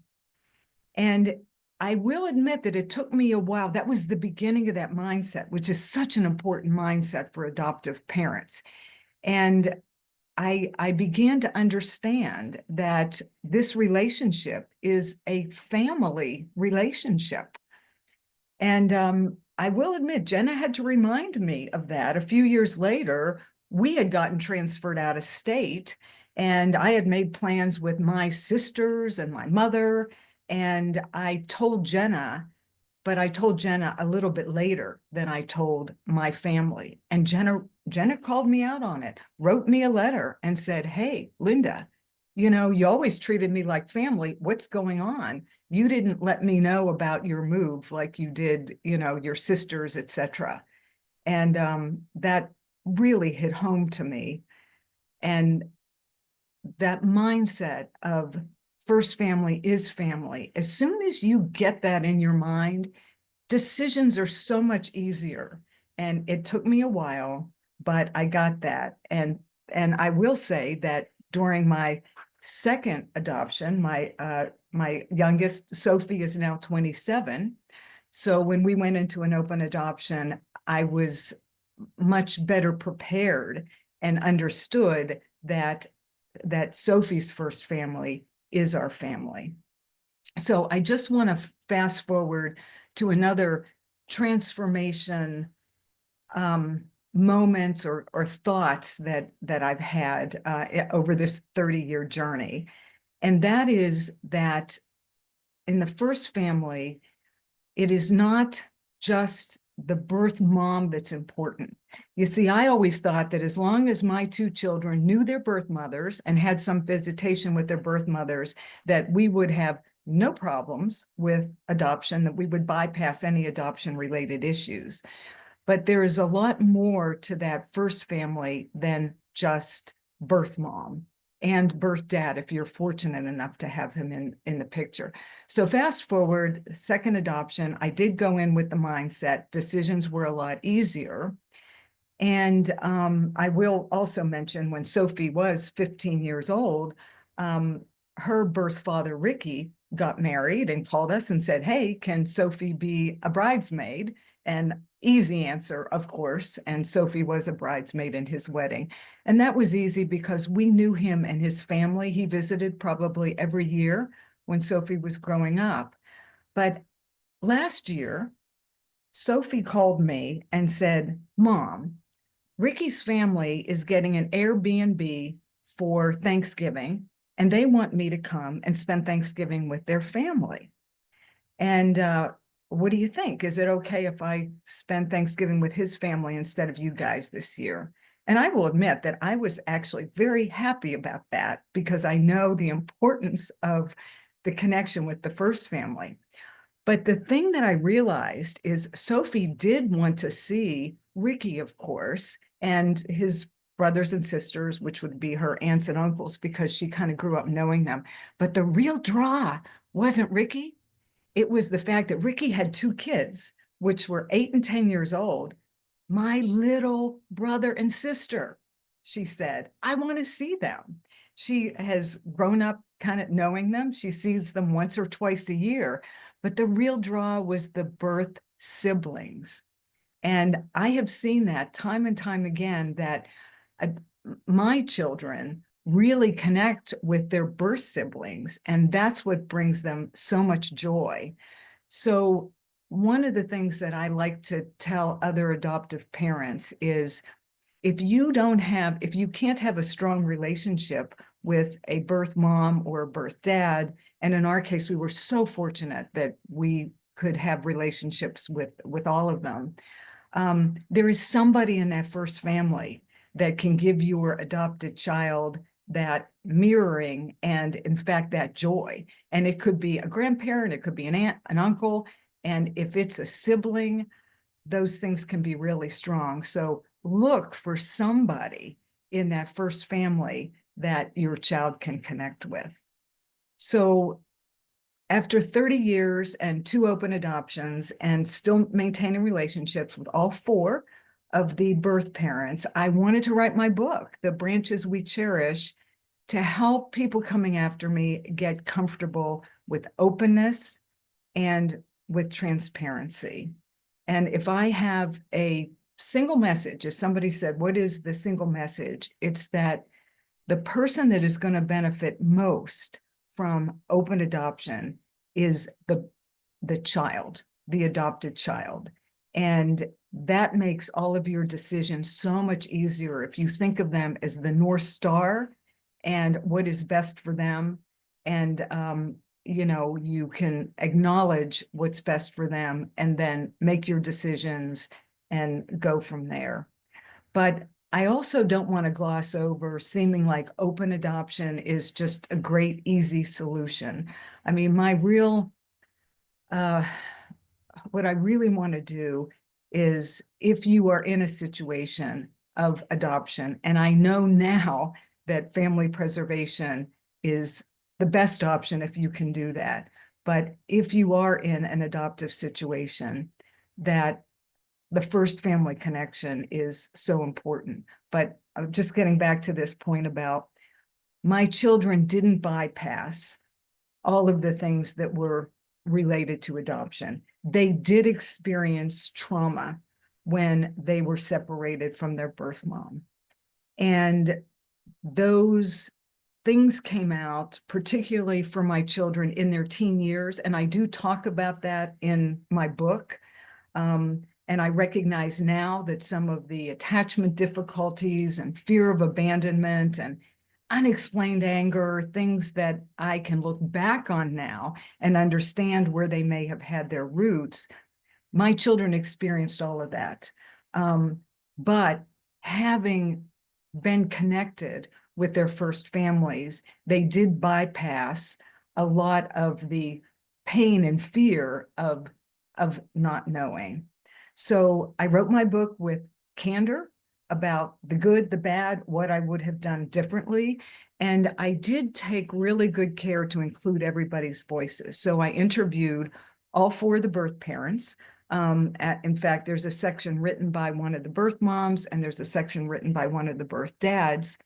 And I will admit that it took me a while. That was the beginning of that mindset, which is such an important mindset for adoptive parents. And I began to understand that this relationship is a family relationship. And I will admit, Jenna had to remind me of that. A few years later, we had gotten transferred out of state, and I had made plans with my sisters and my mother. And I told Jenna, but I told Jenna a little bit later than I told my family. And Jenna called me out on it, wrote me a letter and said, hey, Linda, you know, you always treated me like family. What's going on? You didn't let me know about your move like you did, you know, your sisters, etc. And that really hit home to me. And that mindset of first family is family, as soon as you get that in your mind, decisions are so much easier. And it took me a while, but I got that. And I will say that during my second adoption, my youngest, Sophie, is now 27. So when we went into an open adoption, I was much better prepared and understood that Sophie's first family is our family. So I just want to fast forward to another transformation moments or thoughts that I've had over this 30-year journey. And that is that in the first family, it is not just the birth mom that's important. You see, I always thought that as long as my two children knew their birth mothers and had some visitation with their birth mothers, that we would have no problems with adoption, that we would bypass any adoption-related issues. But there is a lot more to that first family than just birth mom and birth dad, if you're fortunate enough to have him in the picture. So fast forward, second adoption, I did go in with the mindset decisions were a lot easier. And I will also mention, when Sophie was 15 years old, her birth father, Ricky, got married and called us and said, hey, can Sophie be a bridesmaid? And easy answer, of course. And Sophie was a bridesmaid in his wedding. And that was easy because we knew him and his family. He visited probably every year when Sophie was growing up. But last year, Sophie called me and said, Mom, Ricky's family is getting an Airbnb for Thanksgiving, and they want me to come and spend Thanksgiving with their family. And what do you think? Is it okay if I spend Thanksgiving with his family instead of you guys this year? And I will admit that I was actually very happy about that, because I know the importance of the connection with the first family. But the thing that I realized is Sophie did want to see Ricky, of course, and his brothers and sisters, which would be her aunts and uncles, because she kind of grew up knowing them. But the real draw wasn't Ricky. It was the fact that Ricky had two kids, which were 8 and 10 years old. My little brother and sister, she said, I want to see them. She has grown up kind of knowing them. She sees them once or twice a year, but the real draw was the birth siblings. And I have seen that time and time again, that uh, my children really connect with their birth siblings, and that's what brings them so much joy. So one of the things that I like to tell other adoptive parents is, if you can't have a strong relationship with a birth mom or a birth dad, and in our case, we were so fortunate that we could have relationships with all of them. There is somebody in that first family that can give your adopted child that mirroring and, in fact, that joy. And it could be a grandparent, it could be an aunt, an uncle. And if it's a sibling, those things can be really strong. So look for somebody in that first family that your child can connect with. So after 30 years and 2 open adoptions and still maintaining relationships with all 4 of the birth parents, I wanted to write my book, The Branches We Cherish, to help people coming after me get comfortable with openness and with transparency. And if I have a single message, if somebody said, what is the single message? It's that the person that is going to benefit most from open adoption is the child, the adopted child. And that makes all of your decisions so much easier if you think of them as the North Star and what is best for them. And, you can acknowledge what's best for them and then make your decisions and go from there. But I also don't want to gloss over seeming like open adoption is just a great, easy solution. I mean, what I really want to do is, if you are in a situation of adoption, and I know now that family preservation is the best option if you can do that. But if you are in an adoptive situation, that the first family connection is so important. But just getting back to this point about my children didn't bypass all of the things that were related to adoption. They did experience trauma when they were separated from their birth mom. And those things came out, particularly for my children in their teen years. And I do talk about that in my book. And I recognize now that some of the attachment difficulties and fear of abandonment and unexplained anger, things that I can look back on now and understand where they may have had their roots. My children experienced all of that. But having been connected with their first families, they did bypass a lot of the pain and fear of not knowing. So I wrote my book with candor about the good, the bad, what I would have done differently. And I did take really good care to include everybody's voices. So I interviewed all 4 of the birth parents. In fact, there's a section written by one of the birth moms, and there's a section written by one of the birth dads.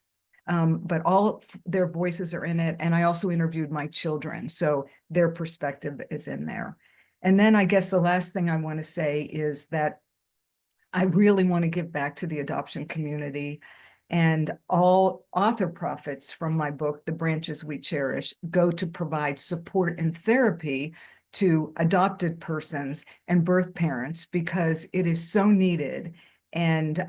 But all their voices are in it. And I also interviewed my children, so their perspective is in there. And then I guess the last thing I want to say is that I really want to give back to the adoption community, and all author profits from my book, The Branches We Cherish, go to provide support and therapy to adopted persons and birth parents, because it is so needed. And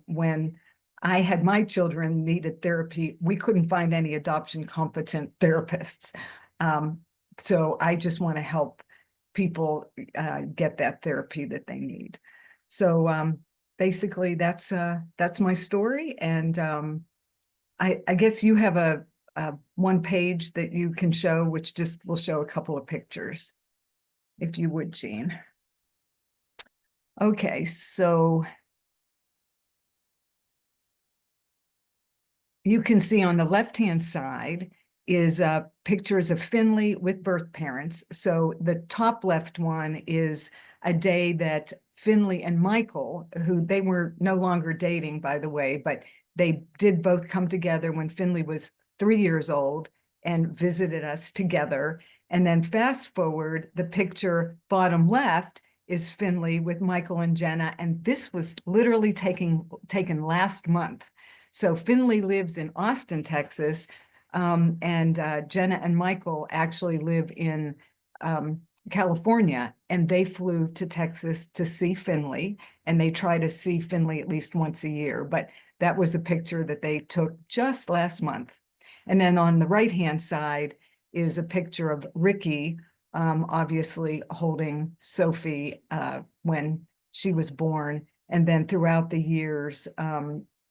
when I had my children needed therapy, we couldn't find any adoption competent therapists. So I just want to help people get that therapy that they need. So basically that's my story. And I guess you have a one page that you can show, which just will show a couple of pictures, if you would, Jean. Okay, so you can see on the left-hand side is pictures of Finley with birth parents. So the top left one is a day that Finley and Michael, who they were no longer dating, by the way, but they did both come together when Finley was 3 years old and visited us together. And then fast forward, the picture bottom left is Finley with Michael and Jenna. And this was literally taken last month. So Finley lives in Austin, Texas, and Jenna and Michael actually live in California, and they flew to Texas to see Finley, and they try to see Finley at least once a year. But that was a picture that they took just last month. And then on the right-hand side is a picture of Ricky, obviously holding Sophie when she was born. And then throughout the years,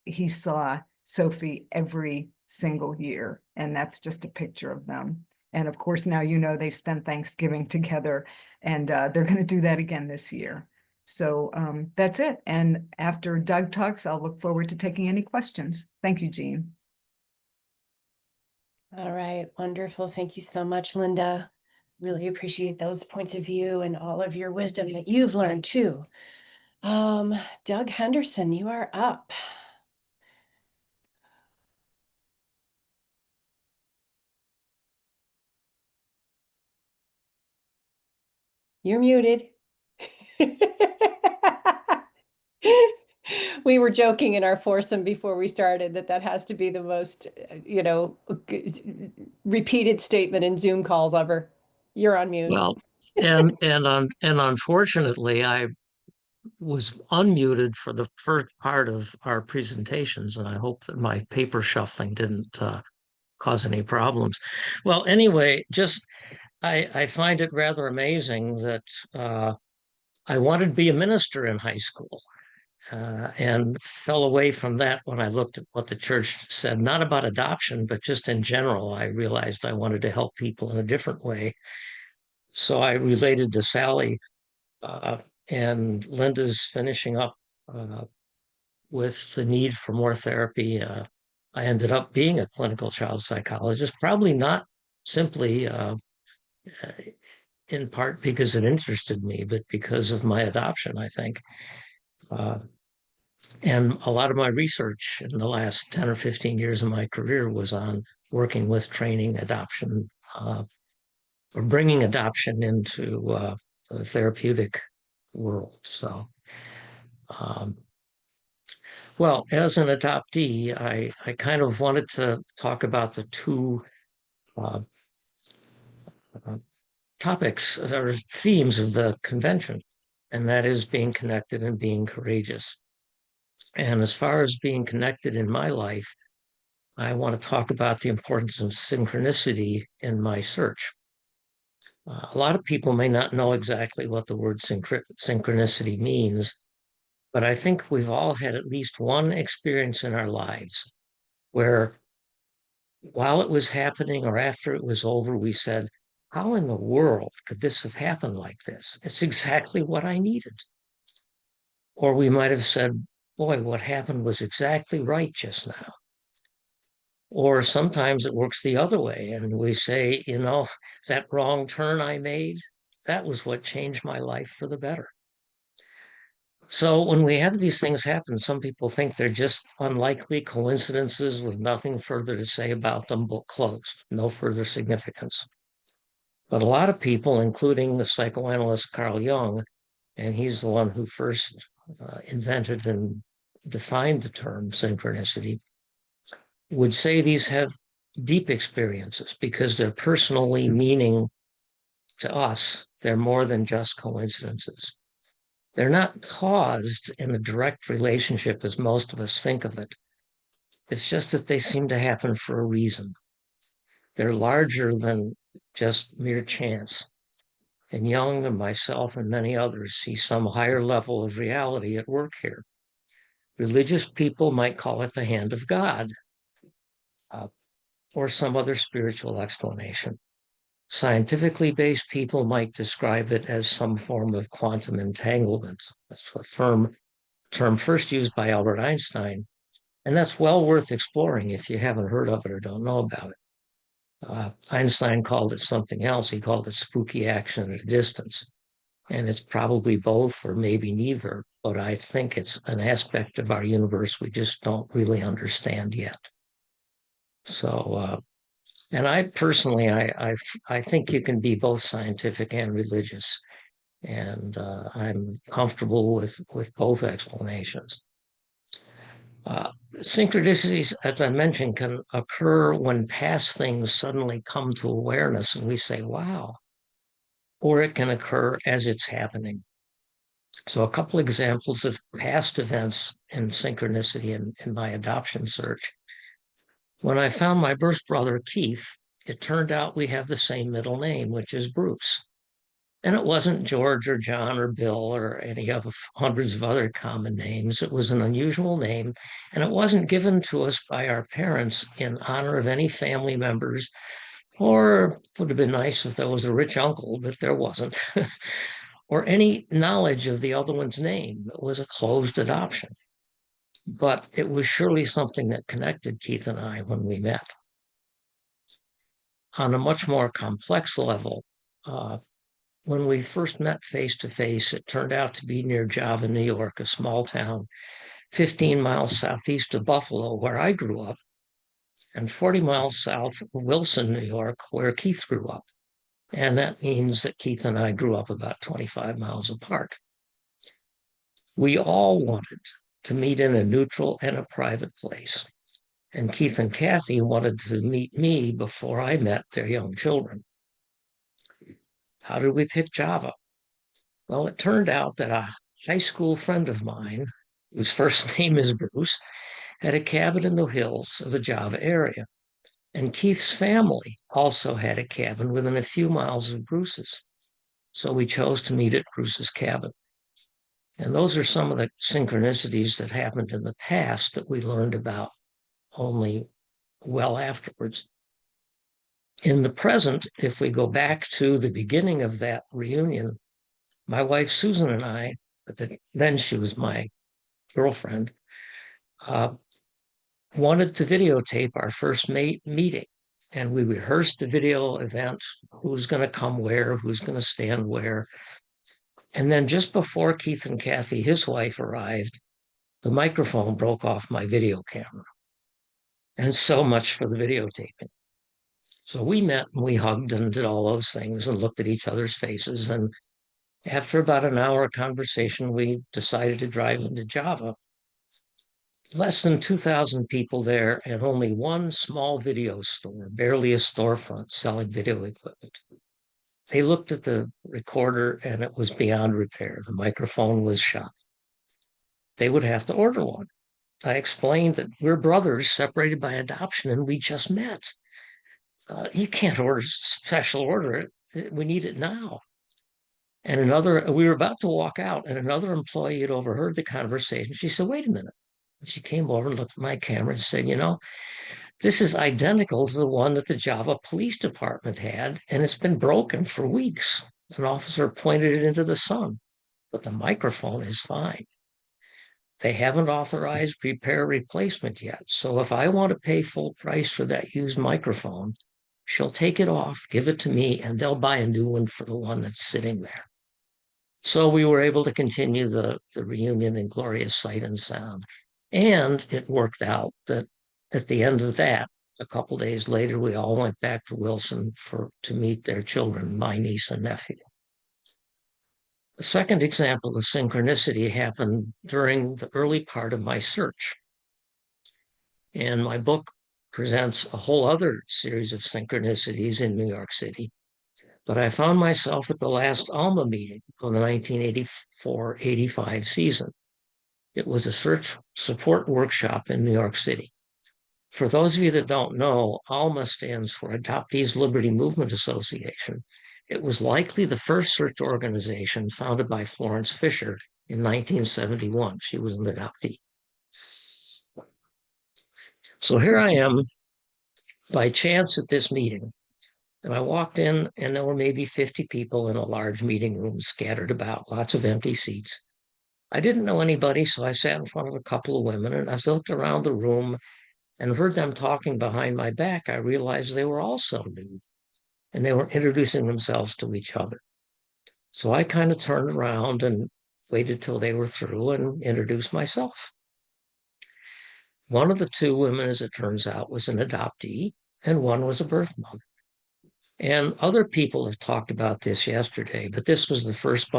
he saw Sophie every single year. And that's just a picture of them. And of course, now you know they spent Thanksgiving together, and they're going to do that again this year. So that's it. And after Doug talks, I'll look forward to taking any questions. Thank you, Jean. All right, wonderful. Thank you so much, Linda. Really appreciate those points of view and all of your wisdom that you've learned too. Doug Henderson, you are up. You're muted. We were joking in our foursome before we started that has to be the most, repeated statement in Zoom calls ever. You're on mute. Well, and unfortunately, I was unmuted for the first part of our presentations, and I hope that my paper shuffling didn't cause any problems. Well, anyway, just I find it rather amazing that I wanted to be a minister in high school. And fell away from that when I looked at what the church said, not about adoption, but just in general. I realized I wanted to help people in a different way. So I related to Sally, uh, and Linda's finishing up with the need for more therapy. I ended up being a clinical child psychologist, probably not simply in part because it interested me, but because of my adoption, I think. Uh, And a lot of my research in the last 10 or 15 years of my career was on working with training adoption, or bringing adoption into the therapeutic world. So, um, well, as an adoptee, I kind of wanted to talk about the two uh, uh, topics or themes of the convention, and that is being connected and being courageous. And as far as being connected in my life, I want to talk about the importance of synchronicity in my search. A lot of people may not know exactly what the word synchronicity means, but I think we've all had at least one experience in our lives where, while it was happening or after it was over, we said, how in the world could this have happened like this? It's exactly what I needed. Or we might have said, boy, what happened was exactly right just now. Or sometimes it works the other way, and we say, that wrong turn I made, that was what changed my life for the better. So when we have these things happen, some people think they're just unlikely coincidences with nothing further to say about them, book closed, no further significance. But a lot of people, including the psychoanalyst Carl Jung, and he's the one who first invented and defined the term synchronicity, would say these have deep experiences because they're personally meaning to us. They're more than just coincidences. They're not caused in a direct relationship as most of us think of it. It's just that they seem to happen for a reason. They're larger than just mere chance. And Jung and myself and many others see some higher level of reality at work here. Religious people might call it the hand of God, or some other spiritual explanation. Scientifically based people might describe it as some form of quantum entanglement. That's a term first used by Albert Einstein And that's well worth exploring if you haven't heard of it or don't know about it. Einstein called it something else. He called it spooky action at a distance. And it's probably both or maybe neither, but I think it's an aspect of our universe we just don't really understand yet. So, and I personally, I think you can be both scientific and religious, and I'm comfortable with both explanations. Synchronicities, as I mentioned, can occur when past things suddenly come to awareness and we say, wow, or it can occur as it's happening. So a couple examples of past events in synchronicity in my adoption search. When I found my birth brother, Keith, it turned out we have the same middle name, which is Bruce. And it wasn't George or John or Bill or any of hundreds of other common names. It was an unusual name, and it wasn't given to us by our parents in honor of any family members, or it would have been nice if there was a rich uncle, but there wasn't, or any knowledge of the other one's name. It was a closed adoption. But it was surely something that connected Keith and I when we met. On a much more complex level, when we first met face to face, it turned out to be near Java, New York, a small town 15 miles southeast of Buffalo, where I grew up, and 40 miles south of Wilson, New York, where Keith grew up. And that means that Keith and I grew up about 25 miles apart. We all wanted to meet in a neutral and a private place. And Keith and Kathy wanted to meet me before I met their young children. How did we pick Java? Well, it turned out that a high school friend of mine, whose first name is Bruce, had a cabin in the hills of the Java area. And Keith's family also had a cabin within a few miles of Bruce's. So we chose to meet at Bruce's cabin. And those are some of the synchronicities that happened in the past that we learned about only well afterwards. In the present, if we go back to the beginning of that reunion, my wife Susan and I, then she was my girlfriend, wanted to videotape our first meeting. And we rehearsed the video event, who's going to come where, who's going to stand where. And then just before Keith and Kathy, his wife, arrived, the microphone broke off my video camera. And so much for the videotaping. So we met and we hugged and did all those things and looked at each other's faces. And after about an hour of conversation, we decided to drive into Java. Less than 2,000 people there and only one small video store, barely a storefront selling video equipment. They looked at the recorder and it was beyond repair. The microphone was shot. They would have to order one. I explained that we're brothers separated by adoption and we just met. You can't special order it. We need it now. And we were about to walk out, and another employee had overheard the conversation. She said, wait a minute. And she came over and looked at my camera and said, this is identical to the one that the Java Police Department had, and it's been broken for weeks. An officer pointed it into the sun, but the microphone is fine. They haven't authorized repair replacement yet. So if I want to pay full price for that used microphone, she'll take it off, give it to me, and they'll buy a new one for the one that's sitting there. So we were able to continue the reunion in glorious sight and sound. And it worked out that at the end of that, a couple days later, we all went back to Wilson to meet their children, my niece and nephew. The second example of synchronicity happened during the early part of my search. And my book presents a whole other series of synchronicities in New York City. But I found myself at the last ALMA meeting of the 1984-85 season. It was a search support workshop in New York City. For those of you that don't know, ALMA stands for Adoptees Liberty Movement Association. It was likely the first search organization founded by Florence Fisher in 1971. She was an adoptee. So here I am by chance at this meeting. And I walked in and there were maybe 50 people in a large meeting room scattered about, lots of empty seats. I didn't know anybody, so I sat in front of a couple of women, and as I looked around the room and heard them talking behind my back, I realized they were also new, and they were introducing themselves to each other. So I kind of turned around and waited till they were through and introduced myself. One of the two women, as it turns out, was an adoptee, and one was a birth mother. And other people have talked about this yesterday, but this was the first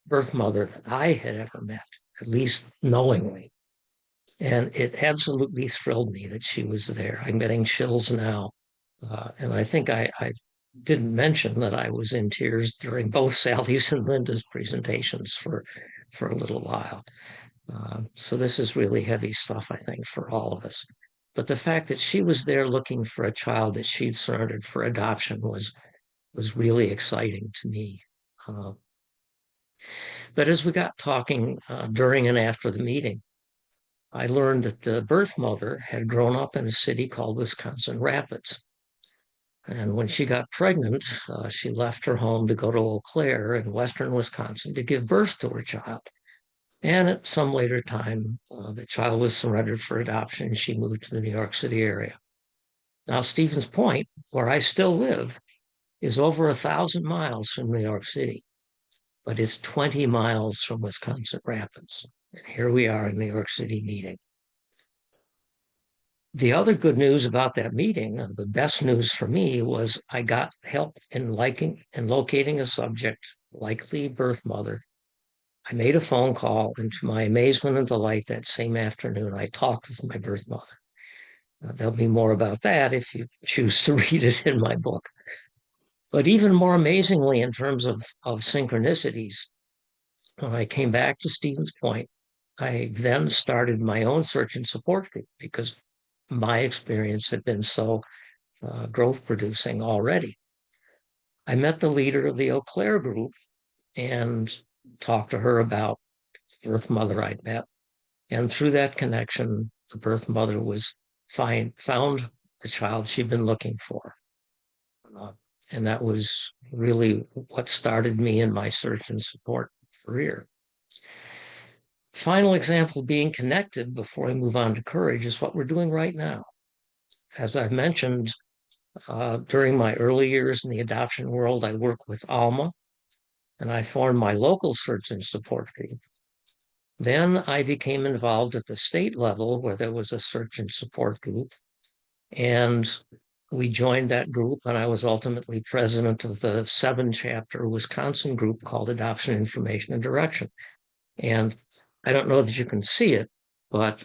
birth mother that I had ever met, at least knowingly. And it absolutely thrilled me that she was there. I'm getting chills now. And I think I didn't mention that I was in tears during both Sally's and Linda's presentations for a little while. So this is really heavy stuff, I think, for all of us. But the fact that she was there looking for a child that she'd surrendered for adoption was really exciting to me. But as we got talking during and after the meeting, I learned that the birth mother had grown up in a city called Wisconsin Rapids. And when she got pregnant, she left her home to go to Eau Claire in western Wisconsin to give birth to her child. And at some later time, the child was surrendered for adoption, and she moved to the New York City area. Now, Stevens Point, where I still live, is over 1,000 miles from New York City, but it's 20 miles from Wisconsin Rapids. And here we are in New York City meeting. The other good news about that meeting, the best news for me, was I got help in liking and locating a subject, likely birth mother. I made a phone call, and to my amazement and delight, that same afternoon, I talked with my birth mother. There'll be more about that if you choose to read it in my book. But even more amazingly, in terms of synchronicities, when I came back to Stevens Point, I then started my own search and support group because my experience had been so growth producing already. I met the leader of the Eau Claire group and talked to her about the birth mother I'd met. And through that connection, the birth mother found the child she'd been looking for. And that was really what started me in my search and support career. Final example of being connected before I move on to courage is what we're doing right now. As I've mentioned, during my early years in the adoption world, I worked with Alma, and I formed my local search and support group. Then I became involved at the state level where there was a search and support group, and we joined that group, and I was ultimately president of the 7-chapter Wisconsin group called Adoption Information and Direction. And I don't know that you can see it, but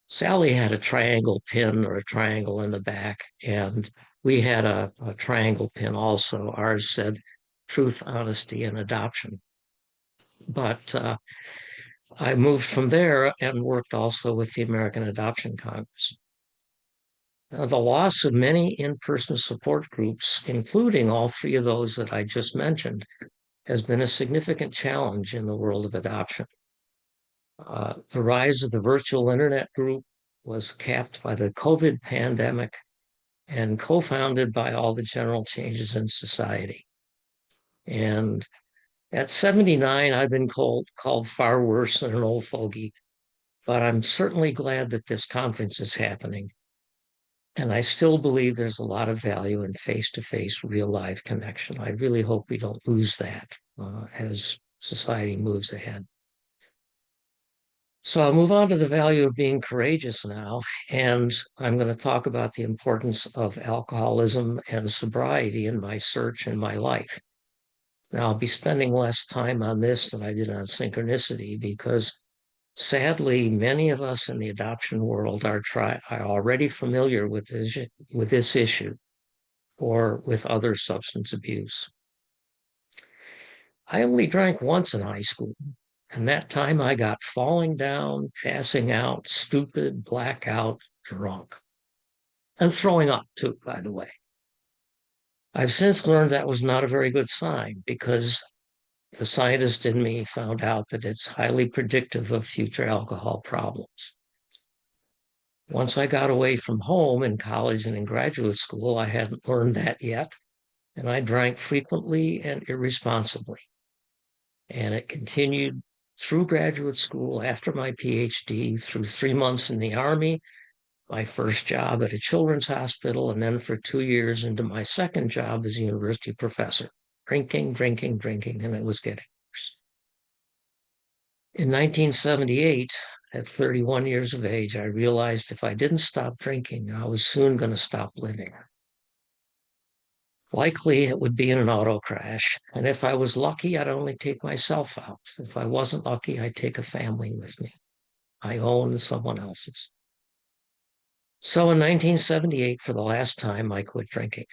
Sally had a triangle pin or a triangle in the back, and we had a triangle pin also. Ours said truth, honesty, and adoption. But I moved from there and worked also with the American Adoption Congress. The loss of many in-person support groups, including all 3 of those that I just mentioned, has been a significant challenge in the world of adoption. The rise of the virtual internet group was capped by the COVID pandemic and co-founded by all the general changes in society. And at 79, I've been called far worse than an old fogey, but I'm certainly glad that this conference is happening. And I still believe there's a lot of value in face-to-face, real-life connection. I really hope we don't lose that as society moves ahead. So I'll move on to the value of being courageous now, and I'm going to talk about the importance of alcoholism and sobriety in my search and my life. Now, I'll be spending less time on this than I did on synchronicity because sadly, many of us in the adoption world are already familiar with this issue or with other substance abuse. I only drank once in high school, and that time I got falling down, passing out, stupid, blackout, drunk, and throwing up too, by the way. I've since learned that was not a very good sign because the scientist in me found out that it's highly predictive of future alcohol problems. Once I got away from home in college and in graduate school, I hadn't learned that yet, and I drank frequently and irresponsibly. And it continued through graduate school, after my PhD, through 3 months in the Army, my first job at a children's hospital, and then for 2 years into my second job as a university professor. Drinking, drinking, drinking, and it was getting worse. In 1978, at 31 years of age, I realized if I didn't stop drinking, I was soon going to stop living. Likely it would be in an auto crash. And if I was lucky, I'd only take myself out. If I wasn't lucky, I'd take a family with me. I own someone else's. So in 1978, for the last time, I quit drinking.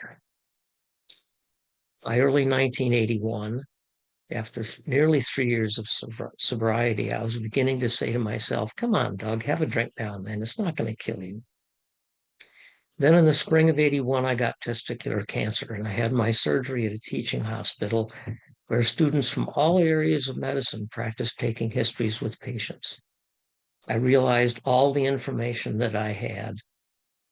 By early 1981, after nearly 3 years of sobriety, I was beginning to say to myself, come on, Doug, have a drink now and then. It's not going to kill you. Then in the spring of 81, I got testicular cancer, and I had my surgery at a teaching hospital where students from all areas of medicine practiced taking histories with patients. I realized all the information that I had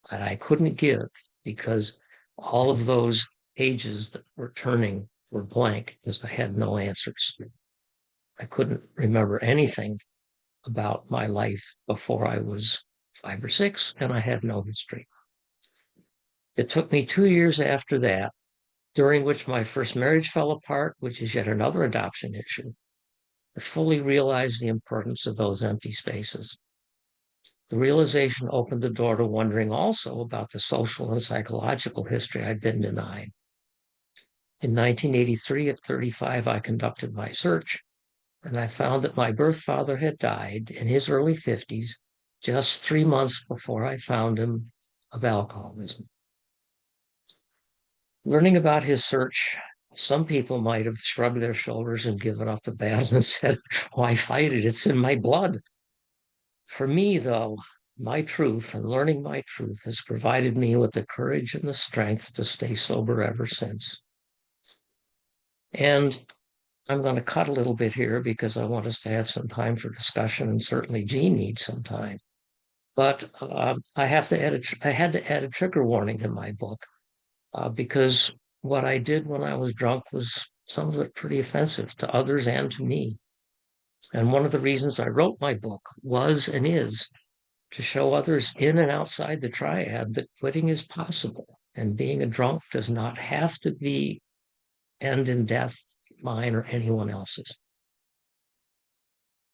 that I couldn't give because all of those pages that were turning were blank because I had no answers. I couldn't remember anything about my life before I was 5 or 6, and I had no history. It took me 2 years after that, during which my first marriage fell apart, which is yet another adoption issue, to fully realize the importance of those empty spaces. The realization opened the door to wondering also about the social and psychological history I'd been denied. In 1983, at 35, I conducted my search, and I found that my birth father had died in his early 50s, just 3 months before I found him of alcoholism. Learning about his search, some people might have shrugged their shoulders and given up the battle and said, why fight it? It's in my blood. For me, though, my truth and learning my truth has provided me with the courage and the strength to stay sober ever since. And I'm going to cut a little bit here because I want us to have some time for discussion, and certainly Jean needs some time. But I had to add a trigger warning in my book because what I did when I was drunk was some of it pretty offensive to others and to me. And one of the reasons I wrote my book was and is to show others in and outside the triad that quitting is possible, and being a drunk does not have to end in death, mine or anyone else's.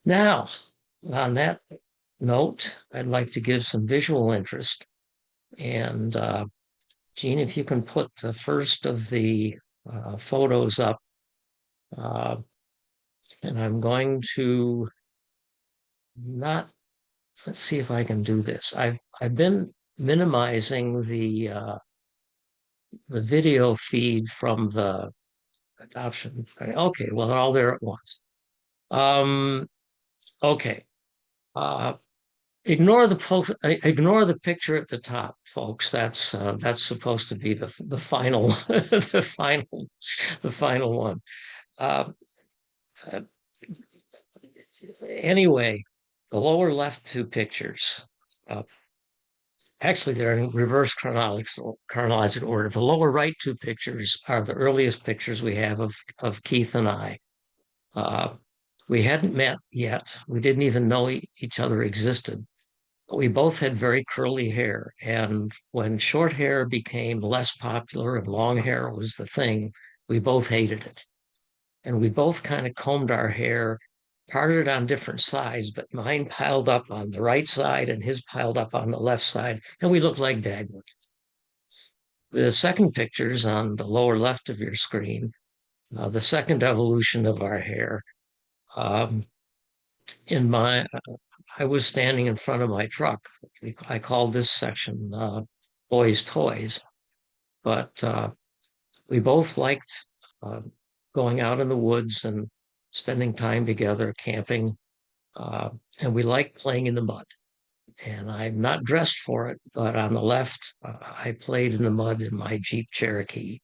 Now, on that note, I'd like to give some visual interest. And Jean, if you can put the first of the photos up, and I'm going to not, let's see if I can do this. I've been minimizing the video feed from the adoption. Okay, well, they're all there at once. Okay. Ignore the picture at the top, folks. That's supposed to be the final the final one. Uh, anyway, the lower left two pictures. Actually, they're in reverse chronological order. The lower right two pictures are the earliest pictures we have of Keith and I. We hadn't met yet. We didn't even know each other existed. We both had very curly hair. And when short hair became less popular and long hair was the thing, we both hated it. And we both kind of combed our hair, parted it on different sides, but mine piled up on the right side and his piled up on the left side. And we looked like Dagwood. The second picture's on the lower left of your screen, the second evolution of our hair. I was standing in front of my truck. I called this section Boys' Toys, but we both liked going out in the woods and spending time together, camping, and we liked playing in the mud. And I'm not dressed for it, but on the left, I played in the mud in my Jeep Cherokee.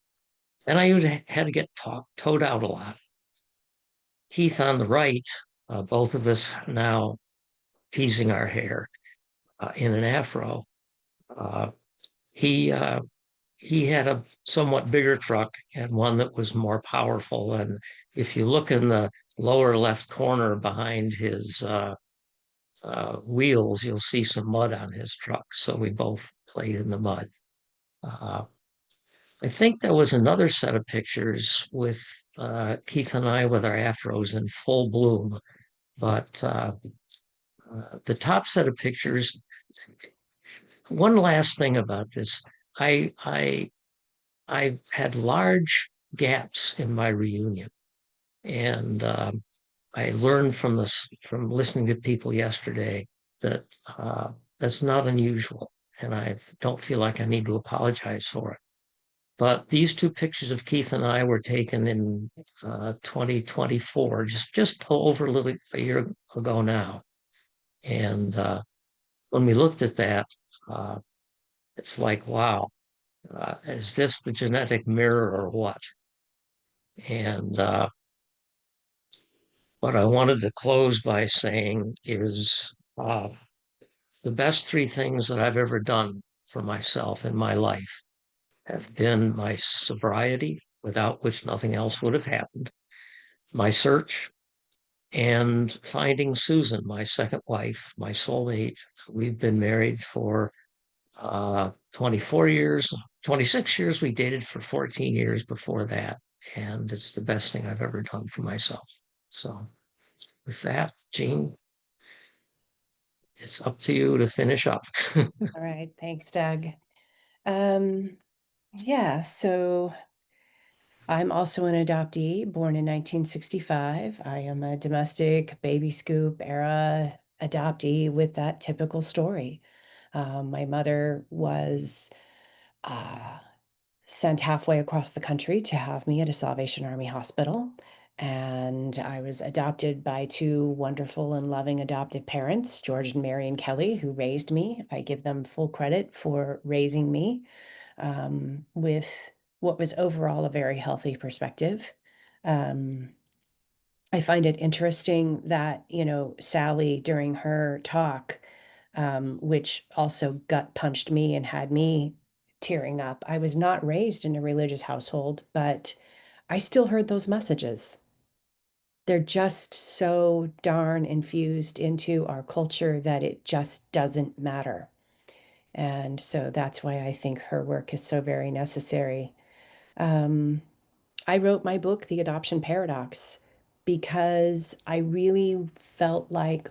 And I had to get towed out a lot. Keith on the right, both of us now teasing our hair in an afro. He had a somewhat bigger truck and one that was more powerful, and if you look in the lower left corner behind his wheels, you'll see some mud on his truck. So we both played in the mud. Uh, I think there was another set of pictures with Keith and I with our afros in full bloom. But the top set of pictures, one last thing about this, I I I had large gaps in my reunion, and I learned from this from listening to people yesterday that that's not unusual, and I don't feel like I need to apologize for it. But these two pictures of Keith and I were taken in 2024, just over a year ago now. And when we looked at that, uh, it's like, wow, is this the genetic mirror or what? And what I wanted to close by saying is the best three things that I've ever done for myself in my life have been my sobriety, without which nothing else would have happened, my search, and finding Susan, my second wife, my soulmate. We've been married for 24 years, 26 years. We dated for 14 years before that. And it's the best thing I've ever done for myself. So with that, Jean, it's up to you to finish up. All right. Thanks, Doug. Yeah, so I'm also an adoptee, born in 1965. I am a domestic baby scoop era adoptee with that typical story. My mother was uh, sent halfway across the country to have me at a Salvation Army hospital. And I was adopted by two wonderful and loving adoptive parents, George and Marion Kelly, who raised me. I give them full credit for raising me with what was overall a very healthy perspective. Um, I find it interesting that, Sally during her talk, which also gut punched me and had me tearing up. I was not raised in a religious household, but I still heard those messages. They're just so darn infused into our culture that it just doesn't matter. And so that's why I think her work is so very necessary. Um, I wrote my book, The Adoption Paradox, because I really felt like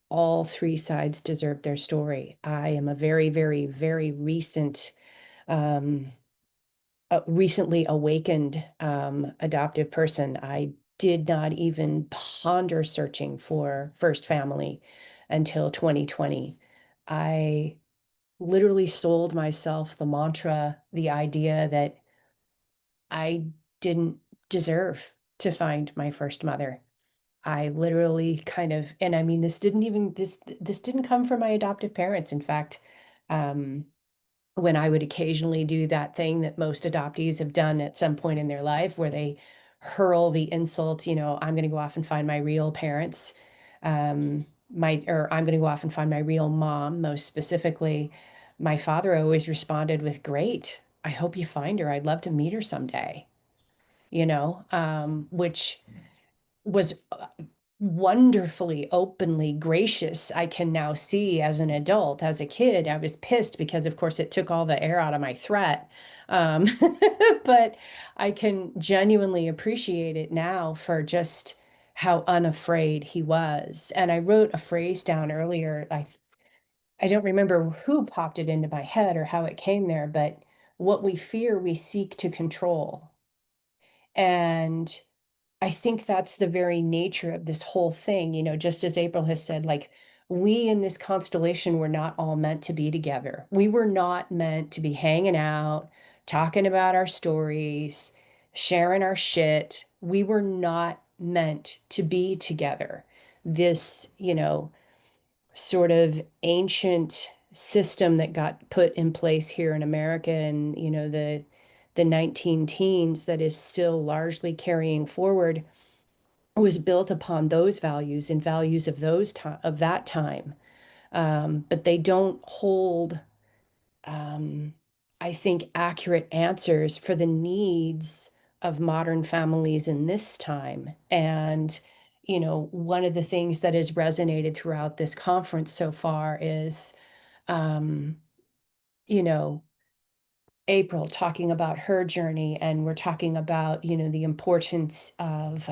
all three sides deserve their story. I am a very, very, very recently awakened adoptive person. I did not even ponder searching for first family until 2020. I literally sold myself the mantra, the idea that I didn't deserve to find my first mother. I literally kind of, and I mean, this didn't come from my adoptive parents. In fact, um, when I would occasionally do that thing that most adoptees have done at some point in their life, where they hurl the insult, I'm going to go off and find my real parents, or I'm going to go off and find my real mom, most specifically. My father always responded with, "Great. I hope you find her. I'd love to meet her someday." Which was wonderfully openly gracious. I can now see as an adult. As a kid, I was pissed because, of course, it took all the air out of my threat. Um, but I can genuinely appreciate it now for just how unafraid he was. And I wrote a phrase down earlier. I don't remember who popped it into my head or how it came there, but what we fear, we seek to control. And I think that's the very nature of this whole thing, just as April has said, like, we in this constellation were not all meant to be together. We were not meant to be hanging out, talking about our stories, sharing our shit. We were not meant to be together. This, sort of ancient system that got put in place here in America and, the 19 teens that is still largely carrying forward was built upon those values and values of of that time. But they don't hold, um, I think, accurate answers for the needs of modern families in this time. And, one of the things that has resonated throughout this conference so far is, um, you know, April talking about her journey, and we're talking about, the importance of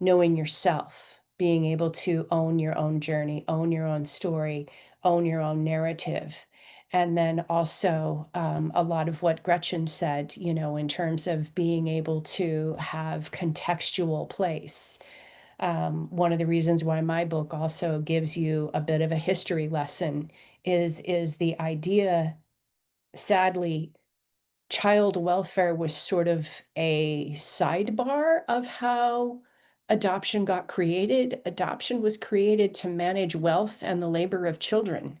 knowing yourself, being able to own your own journey, own your own story, own your own narrative. And then also a lot of what Gretchen said, in terms of being able to have contextual place. One of the reasons why my book also gives you a bit of a history lesson is the idea, sadly, child welfare was sort of a sidebar of how adoption got created. Adoption was created to manage wealth and the labor of children.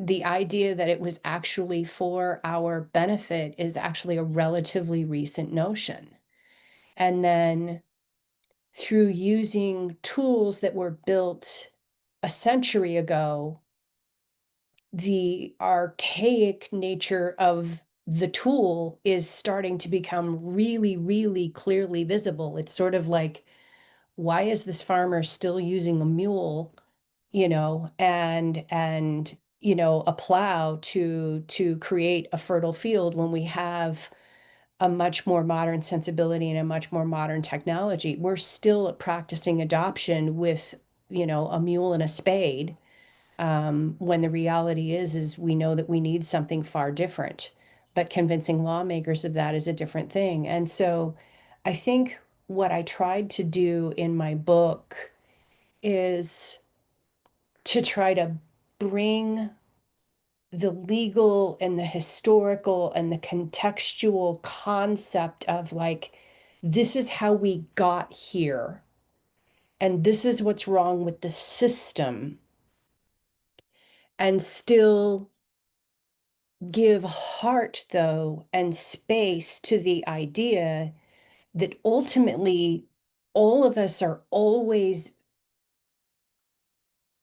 The idea that it was actually for our benefit is actually a relatively recent notion. And then through using tools that were built a century ago, the archaic nature of the tool is starting to become really, really clearly visible. It's sort of like, why is this farmer still using a mule, and a plow to create a fertile field when we have a much more modern sensibility and a much more modern technology? We're still practicing adoption with, a mule and a spade, when the reality is we know that we need something far different, but convincing lawmakers of that is a different thing. And so I think what I tried to do in my book is to try to bring the legal and the historical and the contextual concept of, like, this is how we got here, and this is what's wrong with the system, and still give heart, though, and space to the idea that ultimately all of us are always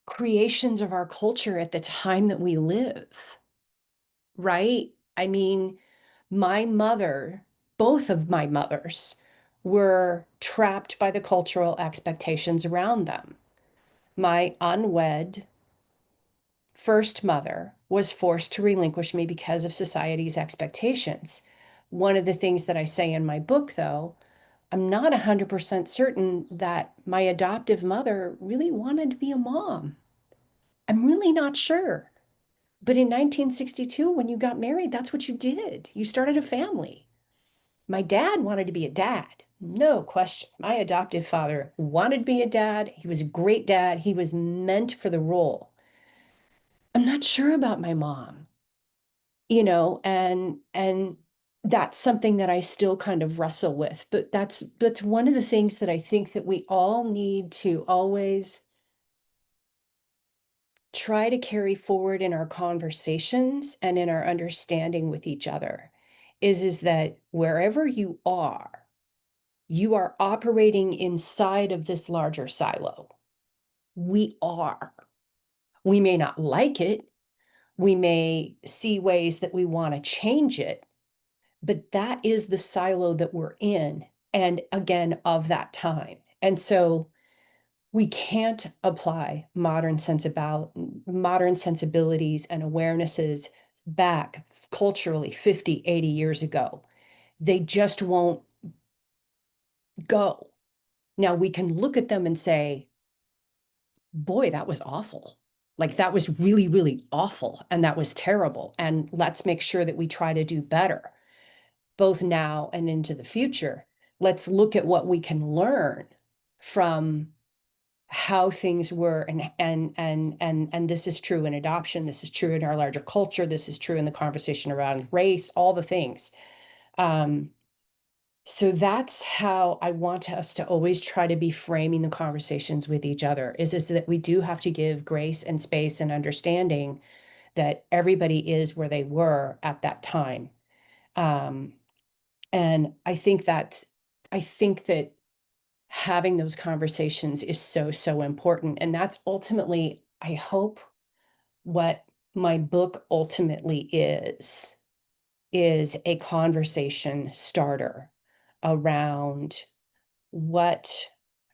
creations of our culture at the time that we live, right? I mean, my mother, both of my mothers, were trapped by the cultural expectations around them. My unwed first mother was forced to relinquish me because of society's expectations. One of the things that I say in my book, though, I'm not 100% certain that my adoptive mother really wanted to be a mom. I'm really not sure. But in 1962, when you got married, that's what you did. You started a family. My dad wanted to be a dad. No question. My adoptive father wanted to be a dad. He was a great dad. He was meant for the role. I'm not sure about my mom, and that's something that I still kind of wrestle with. But that's one of the things that I think that we all need to always try to carry forward in our conversations and in our understanding with each other is that wherever you are operating inside of this larger silo. We are. We may not like it. We may see ways that we want to change it, but that is the silo that we're in. And again, of that time. And so we can't apply modern sensibilities and awarenesses back culturally 50, 80 years ago. They just won't go. Now we can look at them and say, boy, that was awful. Like, that was really, really awful. And that was terrible. And let's make sure that we try to do better, both now and into the future. Let's look at what we can learn from how things were, and this is true in adoption, this is true in our larger culture, this is true in the conversation around race, all the things. So that's how I want us to always try to be framing the conversations with each other, is that we do have to give grace and space and understanding that everybody is where they were at that time. And I think that having those conversations is so, so important. And that's ultimately, I hope, what my book ultimately is a conversation starter around what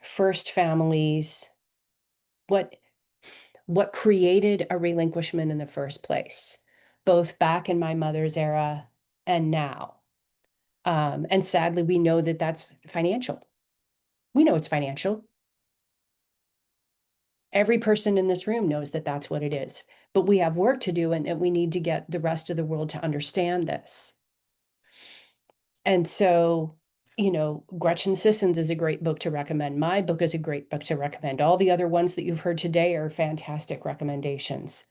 first families, what created a relinquishment in the first place, both back in my mother's era and now. And sadly, we know that that's financial. We know it's financial. Every person in this room knows that that's what it is. But we have work to do, and we need to get the rest of the world to understand this. And so, Gretchen Sissons is a great book to recommend. My book is a great book to recommend. All the other ones that you've heard today are fantastic recommendations.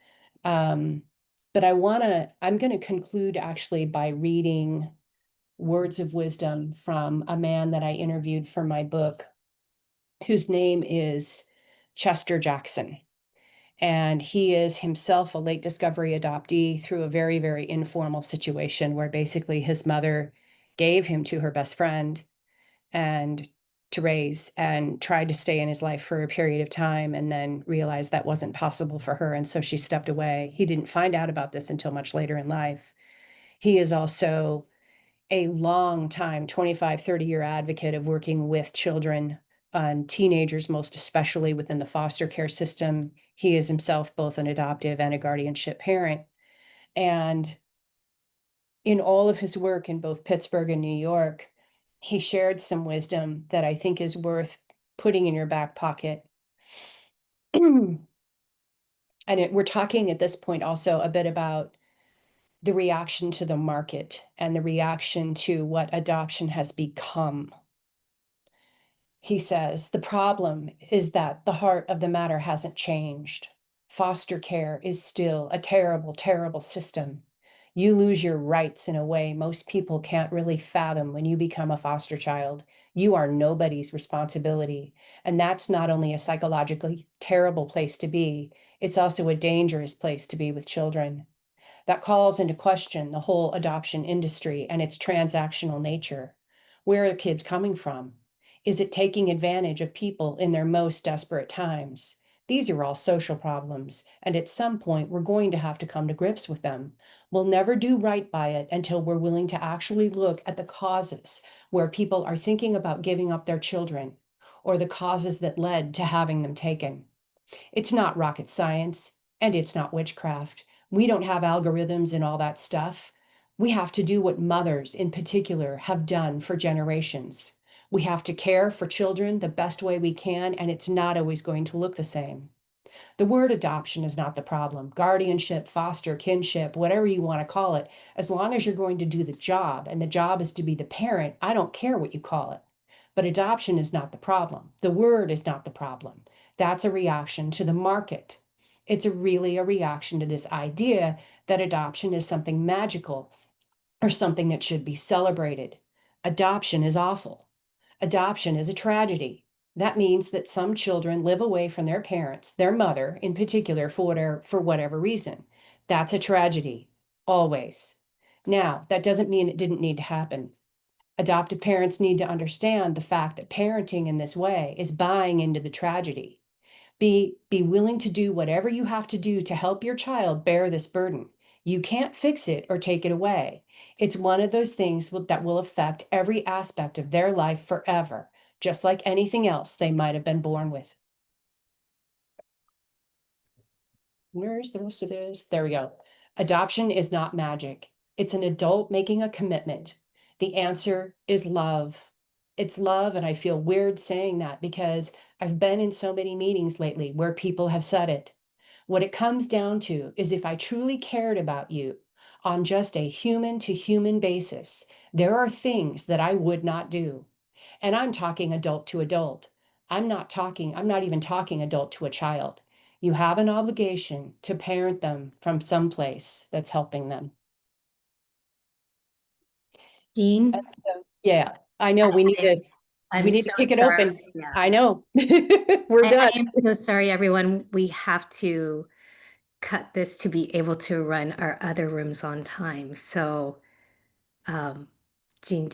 But I'm going to conclude actually by reading words of wisdom from a man that I interviewed for my book, whose name is Chester Jackson. And he is himself a late discovery adoptee through a very, very informal situation where basically his mother gave him to her best friend and to raise, and tried to stay in his life for a period of time, and then realized that wasn't possible for her. And so she stepped away. He didn't find out about this until much later in life. He is also a long time, 25, 30-year advocate of working with children and teenagers, most especially within the foster care system. He is himself both an adoptive and a guardianship parent. And in all of his work in both Pittsburgh and New York, he shared some wisdom that I think is worth putting in your back pocket. And we're talking at this point also a bit about the reaction to the market and the reaction to what adoption has become. He says, the problem is that the heart of the matter hasn't changed. Foster care is still a terrible, terrible system. You lose your rights in a way most people can't really fathom when you become a foster child. You are nobody's responsibility. And that's not only a psychologically terrible place to be, it's also a dangerous place to be with children. That calls into question the whole adoption industry and its transactional nature. Where are kids coming from? Is it taking advantage of people in their most desperate times? These are all social problems, and at some point we're going to have to come to grips with them. We'll never do right by it until we're willing to actually look at the causes where people are thinking about giving up their children, or the causes that led to having them taken. It's not rocket science, and it's not witchcraft. We don't have algorithms and all that stuff. We have to do what mothers in particular have done for generations. We have to care for children the best way we can, and it's not always going to look the same. The word adoption is not the problem. Guardianship, foster, kinship, whatever you want to call it, as long as you're going to do the job, and the job is to be the parent, I don't care what you call it. But adoption is not the problem. The word is not the problem. That's a reaction to the market. It's really a reaction to this idea that adoption is something magical or something that should be celebrated. Adoption is awful. Adoption is a tragedy. That means that some children live away from their parents, their mother in particular, for whatever reason. That's a tragedy, always. Now, that doesn't mean it didn't need to happen. Adoptive parents need to understand the fact that parenting in this way is buying into the tragedy. Be willing to do whatever you have to do to help your child bear this burden. You can't fix it or take it away. It's one of those things that will affect every aspect of their life forever, just like anything else they might have been born with. Where's the rest of this? There we go. Adoption is not magic. It's an adult making a commitment. The answer is love. It's love, and I feel weird saying that because I've been in so many meetings lately where people have said it. What it comes down to is if I truly cared about you on just a human to human basis, there are things that I would not do. And I'm talking adult to adult. I'm not even talking adult to a child. You have an obligation to parent them from someplace that's helping them. Jean, So, yeah, I know we need to I'm we need so to kick it sorry. open. Yeah. I know. We're I done. am so sorry, everyone. We have to cut this to be able to run our other rooms on time. So, Jean,